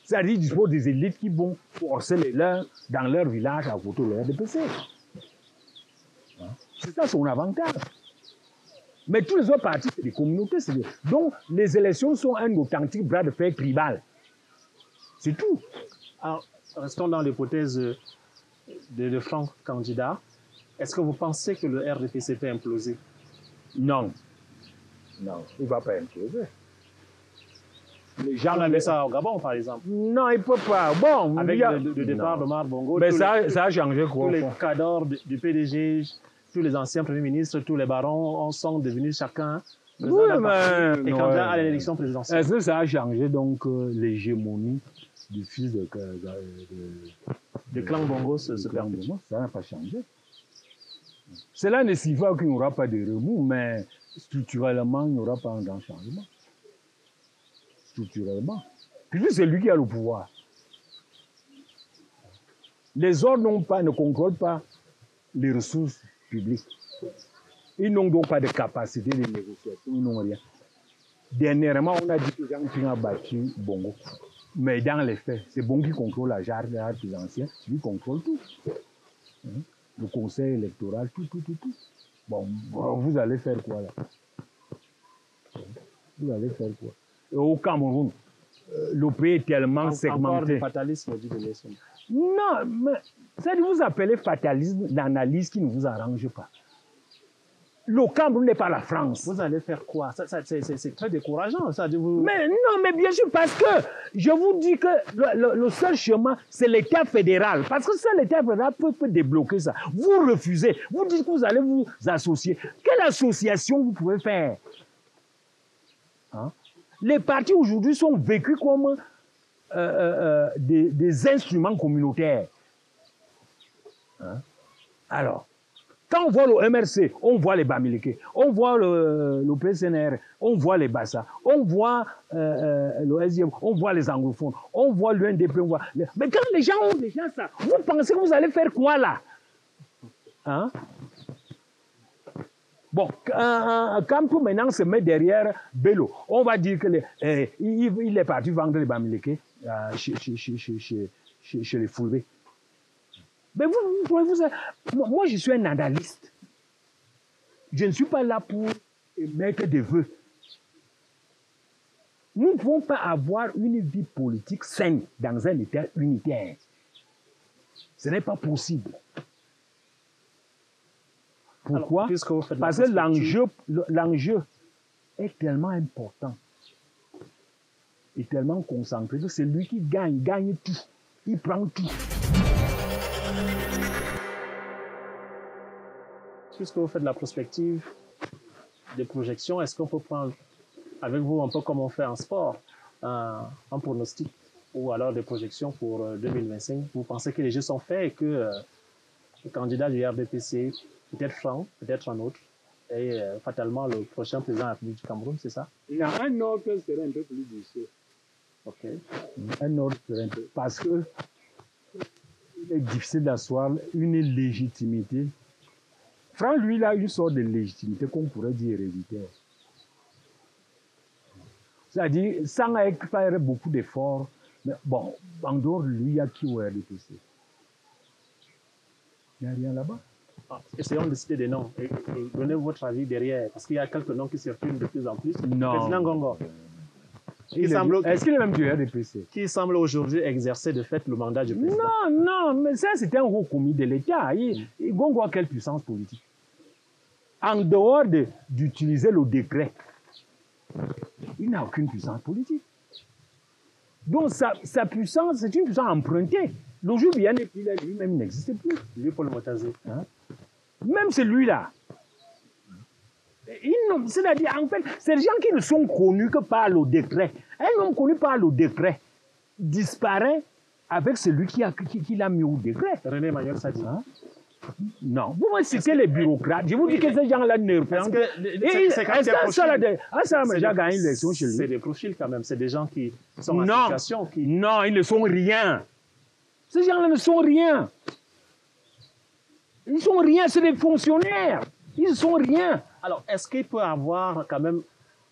C'est-à-dire qu'il dispose des élites qui vont forcer les leurs dans leur village à voter le RDPC. C'est ça son avantage. Mais tous les autres partis, c'est des communautés. Donc, les élections sont un authentique bras de fer tribal. C'est tout. Alors, restons dans l'hypothèse de Franck candidat. Est-ce que vous pensez que le RDPC peut imploser? Non. Non, il ne va pas imploser. Les gens avaient ça au Gabon, par exemple. Non, il ne peut pas. Bon, avec le départ d'Omar Bongo. Mais ça a changé quoi? Tous les cadres du PDG, tous les anciens premiers ministres, tous les barons sont devenus chacun et candidats à l'élection présidentielle. Est-ce que ça a changé donc l'hégémonie du fils de clan Bongo se perpétue? Ça n'a pas changé. Cela ne signifie pas qu'il n'y aura pas de remous, mais structurellement, il n'y aura pas un grand changement. Structurellement. Puisque c'est lui qui a le pouvoir. Les autres ne contrôlent pas les ressources publiques. Ils n'ont donc pas de capacité de négociation, ils n'ont rien. Dernièrement, on a dit que Jean Ping a battu Bongo. Mais dans les faits, c'est Bongo qui contrôle la jarre présidentielle, lui contrôle tout. Le conseil électoral, tout. Bon, vous allez faire quoi là? Vous allez faire quoi? Au Cameroun, le pays est tellement segmenté. Encore du fatalisme, dit de Non, mais C'est-à-dire vous appelez fatalisme l'analyse qui ne vous arrange pas. Le Cameroun n'est pas la France. Vous allez faire quoi? C'est très décourageant. Ça, vous... Mais non, mais bien sûr, parce que je vous dis que le seul chemin, c'est l'État fédéral. Parce que seul l'État fédéral peut débloquer ça. Vous refusez. Vous dites que vous allez vous associer. Quelle association vous pouvez faire? Hein? Les partis aujourd'hui sont vécus comme des instruments communautaires. Hein? Alors, quand on voit le MRC, on voit les Bamileke, on voit le PCNR, on voit les Bassa, on voit le SDF, on voit les anglophones, on voit l'UNDP, on voit... Mais quand les gens ont déjà ça, vous pensez que vous allez faire quoi là? Hein? Bon, quand tout maintenant se met derrière Bello, on va dire qu'il est parti vendre les Bamileke chez les Fulbe. Mais moi, je suis un analyste. Je ne suis pas là pour mettre des vœux. Nous ne pouvons pas avoir une vie politique saine dans un État unitaire. Ce n'est pas possible. Pourquoi? Alors, parce que l'enjeu est tellement important et tellement concentré que c'est lui qui gagne tout. Il prend tout. Puisque vous faites de la prospective, des projections, est-ce qu'on peut prendre avec vous un peu comme on fait en sport, un pronostic ou alors des projections pour 2025? Vous pensez que les jeux sont faits et que le candidat du RDPC, peut-être Franck, peut-être un autre, et fatalement le prochain président de la République du Cameroun, c'est ça? Il y a un autre serait un peu plus difficile. Ok. Un autre serait un peu... Parce que il est difficile d'asseoir une légitimité. Franck, lui, il a une sorte de légitimité qu'on pourrait dire héréditaire. C'est-à-dire, sans faire beaucoup d'efforts, mais bon, en dehors de lui, il y a qui au RDPC? Il n'y a rien là-bas. Essayons de citer des noms et donnez votre avis derrière, parce qu'il y a quelques noms qui circulent de plus en plus. Non. Le président Gongo, Est-ce qu'il est même du RDPC? qui semble aujourd'hui exercer de fait le mandat du président. Non, mais ça, c'était un haut commis de l'État. Gongo a quelle puissance politique? En dehors d'utiliser le décret, il n'a aucune puissance politique. Donc, sa puissance, c'est une puissance empruntée. Le jour bien lui-même, il n'existe plus. Lui, Paul Motazé. Hein? Même celui-là. C'est-à-dire, en fait, c'est des gens qui ne sont connus que par le décret. Un homme connu par le décret disparaît avec celui qui l'a mis au décret. René Emmanuel Sadi. Hein? Non, vous me citez les bureaucrates. Je vous dis que ces gens-là ne représentent pas. Ça a déjà gagné l'élection chez lui. C'est des profils quand même, c'est des gens qui sont en situation. Non, ils ne sont rien. Ces gens-là ne sont rien. Ils ne sont rien, c'est des fonctionnaires. Ils ne sont rien. Alors, est-ce qu'il peut y avoir quand même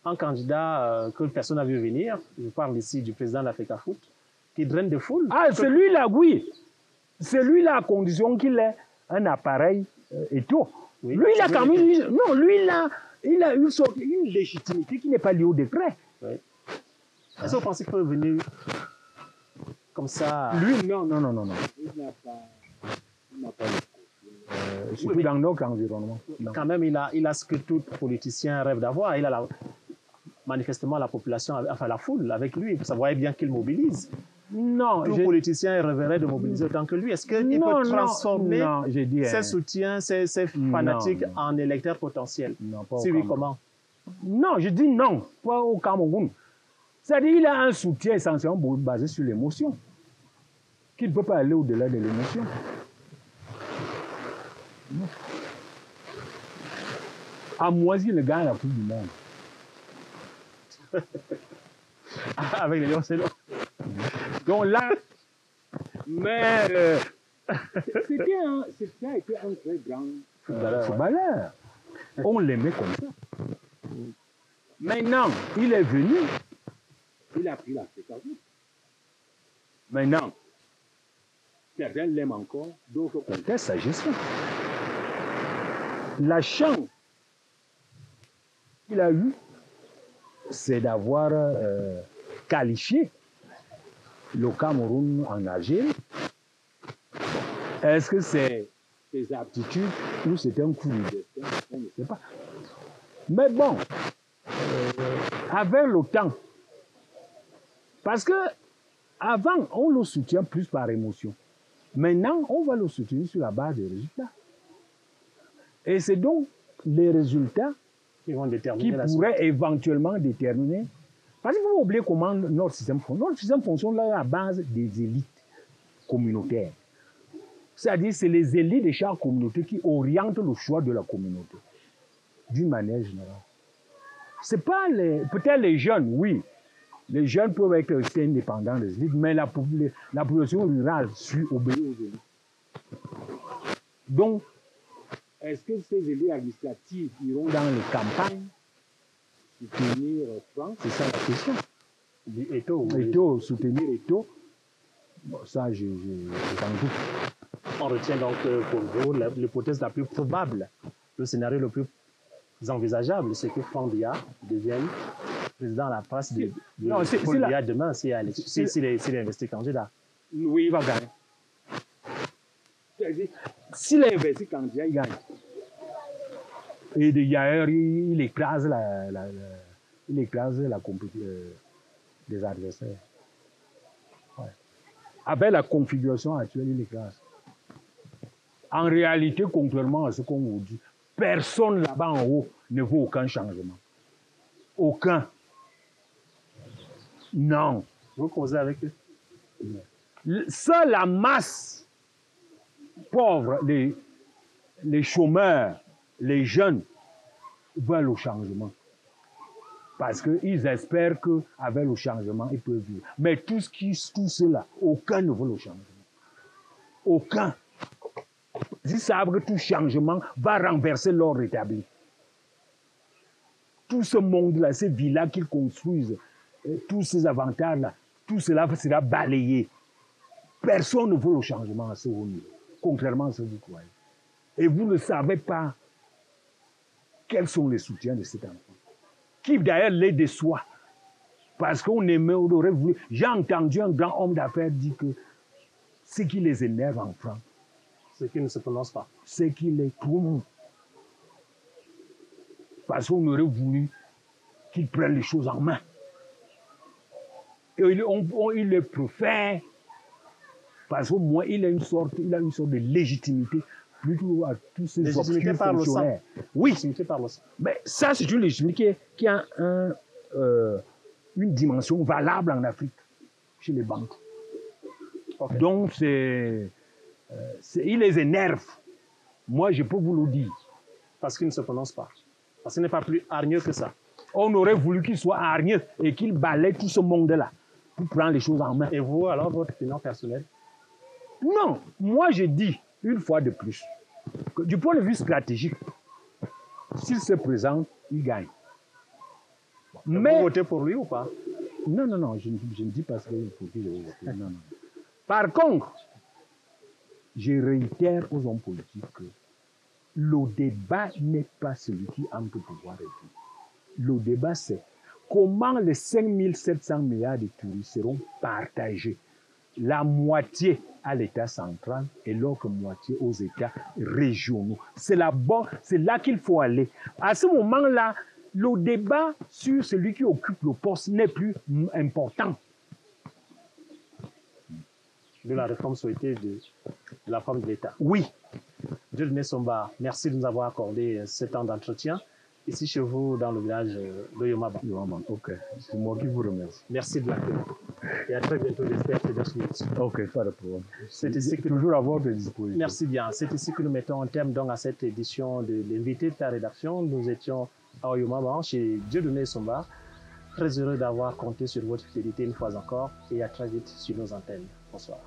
un candidat que personne n'a vu venir? Je parle ici du président de l'Africa Foot, qui draine des foules. Ah, celui-là, oui. Celui-là, à condition qu'il ait un appareil et tout. Oui, lui, il a quand même... Non, lui, il a une légitimité qui n'est pas liée au décret. Oui. Est-ce que vous pensez qu'il peut venir comme ça? Lui, non. Il n'a pas surtout dans notre environnement. Non. Quand même, il a ce que tout politicien rêve d'avoir. Il a manifestement la population, enfin la foule avec lui. Vous voyez bien qu'il mobilise. Non, tout politicien rêverait de mobiliser autant que lui. Est-ce qu'il peut transformer ses soutiens, ses fanatiques en électeurs potentiels? Non, pas si oui, comment? Non, je dis non, pas au Cameroun. C'est-à-dire qu'il a un soutien essentiellement basé sur l'émotion, qu'il ne peut pas aller au-delà de l'émotion. À Moisy, le gars a la Coupe du Monde. Avec les Lions, c'est long. Donc là, mais c'était un très grand footballeur. On l'aimait comme ça. Maintenant, il est venu, il a pris la précaution. Maintenant, certains l'aiment encore, d'autres contestent sa gestion. La chance qu'il a eue, c'est d'avoir qualifié le Cameroun en Algérie. Est-ce que c'est des aptitudes ou c'est un coup de destin? On ne sait pas. Mais bon, avec le temps, parce que avant, on le soutient plus par émotion. Maintenant, on va le soutenir sur la base des résultats. Et c'est donc les résultats Ils vont qui déterminer la pourraient éventuellement déterminer. Parce que vous oubliez comment notre système fonctionne. Notre système fonctionne à la base des élites communautaires. C'est-à-dire c'est les élites de chaque communauté qui orientent le choix de la communauté, d'une manière générale. C'est pas peut-être les jeunes, oui. Les jeunes peuvent être aussi indépendants des élites, mais la population rurale suit, obéit aux élites. Donc, est-ce que ces élites administratives iront dans les campagnes soutenir Franck? C'est ça la question. Eto, soutenir Eto. Bon, ça, j'en doute. On retient donc pour vous l'hypothèse la plus probable, le scénario le plus envisageable, c'est que Franck Biya devienne président à la place de Paul Biya demain s'il est investi candidat. Oui, il va gagner. S'il est investi candidat, il gagne. Et d'ailleurs, il écrase la compétition des adversaires. Ouais. Avec la configuration actuelle, il écrase. En réalité, contrairement à ce qu'on vous dit, personne là-bas en haut ne veut aucun changement. Aucun. Non. Vous causez avec eux? Seule la masse pauvre, les chômeurs, les jeunes, veulent le changement. Parce qu'ils espèrent qu'avec le changement, ils peuvent vivre. Mais tout cela, aucun ne veut le changement. Aucun. Ils savent que tout changement va renverser l'ordre établi. Tout ce monde-là, ces villas qu'ils construisent, tous ces avantages-là, tout cela sera balayé. Personne ne veut le changement à ce haut niveau, contrairement à ce que vous croyez. Et vous ne savez pas quels sont les soutiens de cet enfant, qui d'ailleurs les déçoit. Parce qu'on aurait voulu. J'ai entendu un grand homme d'affaires dire que ce qui les énerve en France, c'est qu'ils ne se prononcent pas. C'est qui les trouve. Parce qu'on aurait voulu qu'ils prennent les choses en main. Et il le préfère. Parce qu'au moins, il a une sorte de légitimité plutôt à tous ces obscurs fonctionnaires. Oui. Légitimité par le sang. Mais ça, c'est une légitimité qui a une dimension valable en Afrique, chez les banques. Okay. Donc, il les énerve. Moi, je peux vous le dire. Parce qu'il ne se prononce pas. Parce qu'il n'est pas plus hargneux que ça. On aurait voulu qu'il soit hargneux et qu'il balaye tout ce monde-là pour prendre les choses en main. Et vous, alors, votre opinion personnelle? Non, moi, je dis, une fois de plus, que du point de vue stratégique, s'il se présente, il gagne. Mais vous votez pour lui ou pas? Non, je ne dis pas ce qu'il faut que je vote. Non. Par contre, je réitère aux hommes politiques que le débat n'est pas celui qui entre pouvoir et tout. Le débat, c'est comment les 5 700 milliards de touristes seront partagés. La moitié à l'État central et l'autre moitié aux États régionaux. C'est là qu'il faut aller. À ce moment-là, le débat sur celui qui occupe le poste n'est plus important. De la réforme souhaitée de la forme de l'État. Oui. Dieudonné Somba, merci de nous avoir accordé ce temps d'entretien ici chez vous dans le village de Yomaba. Ok, c'est moi qui vous remercie. Merci de l'accueil. Et à très bientôt, j'espère que ok, pas de problème. C'est ici que toujours à votre disposition. Merci bien. C'est ici que nous mettons un terme donc à cette édition de l'invité de la rédaction. Nous étions à Yomaba chez Dieudonné Somba. Très heureux d'avoir compté sur votre fidélité une fois encore et à très vite sur nos antennes. Bonsoir.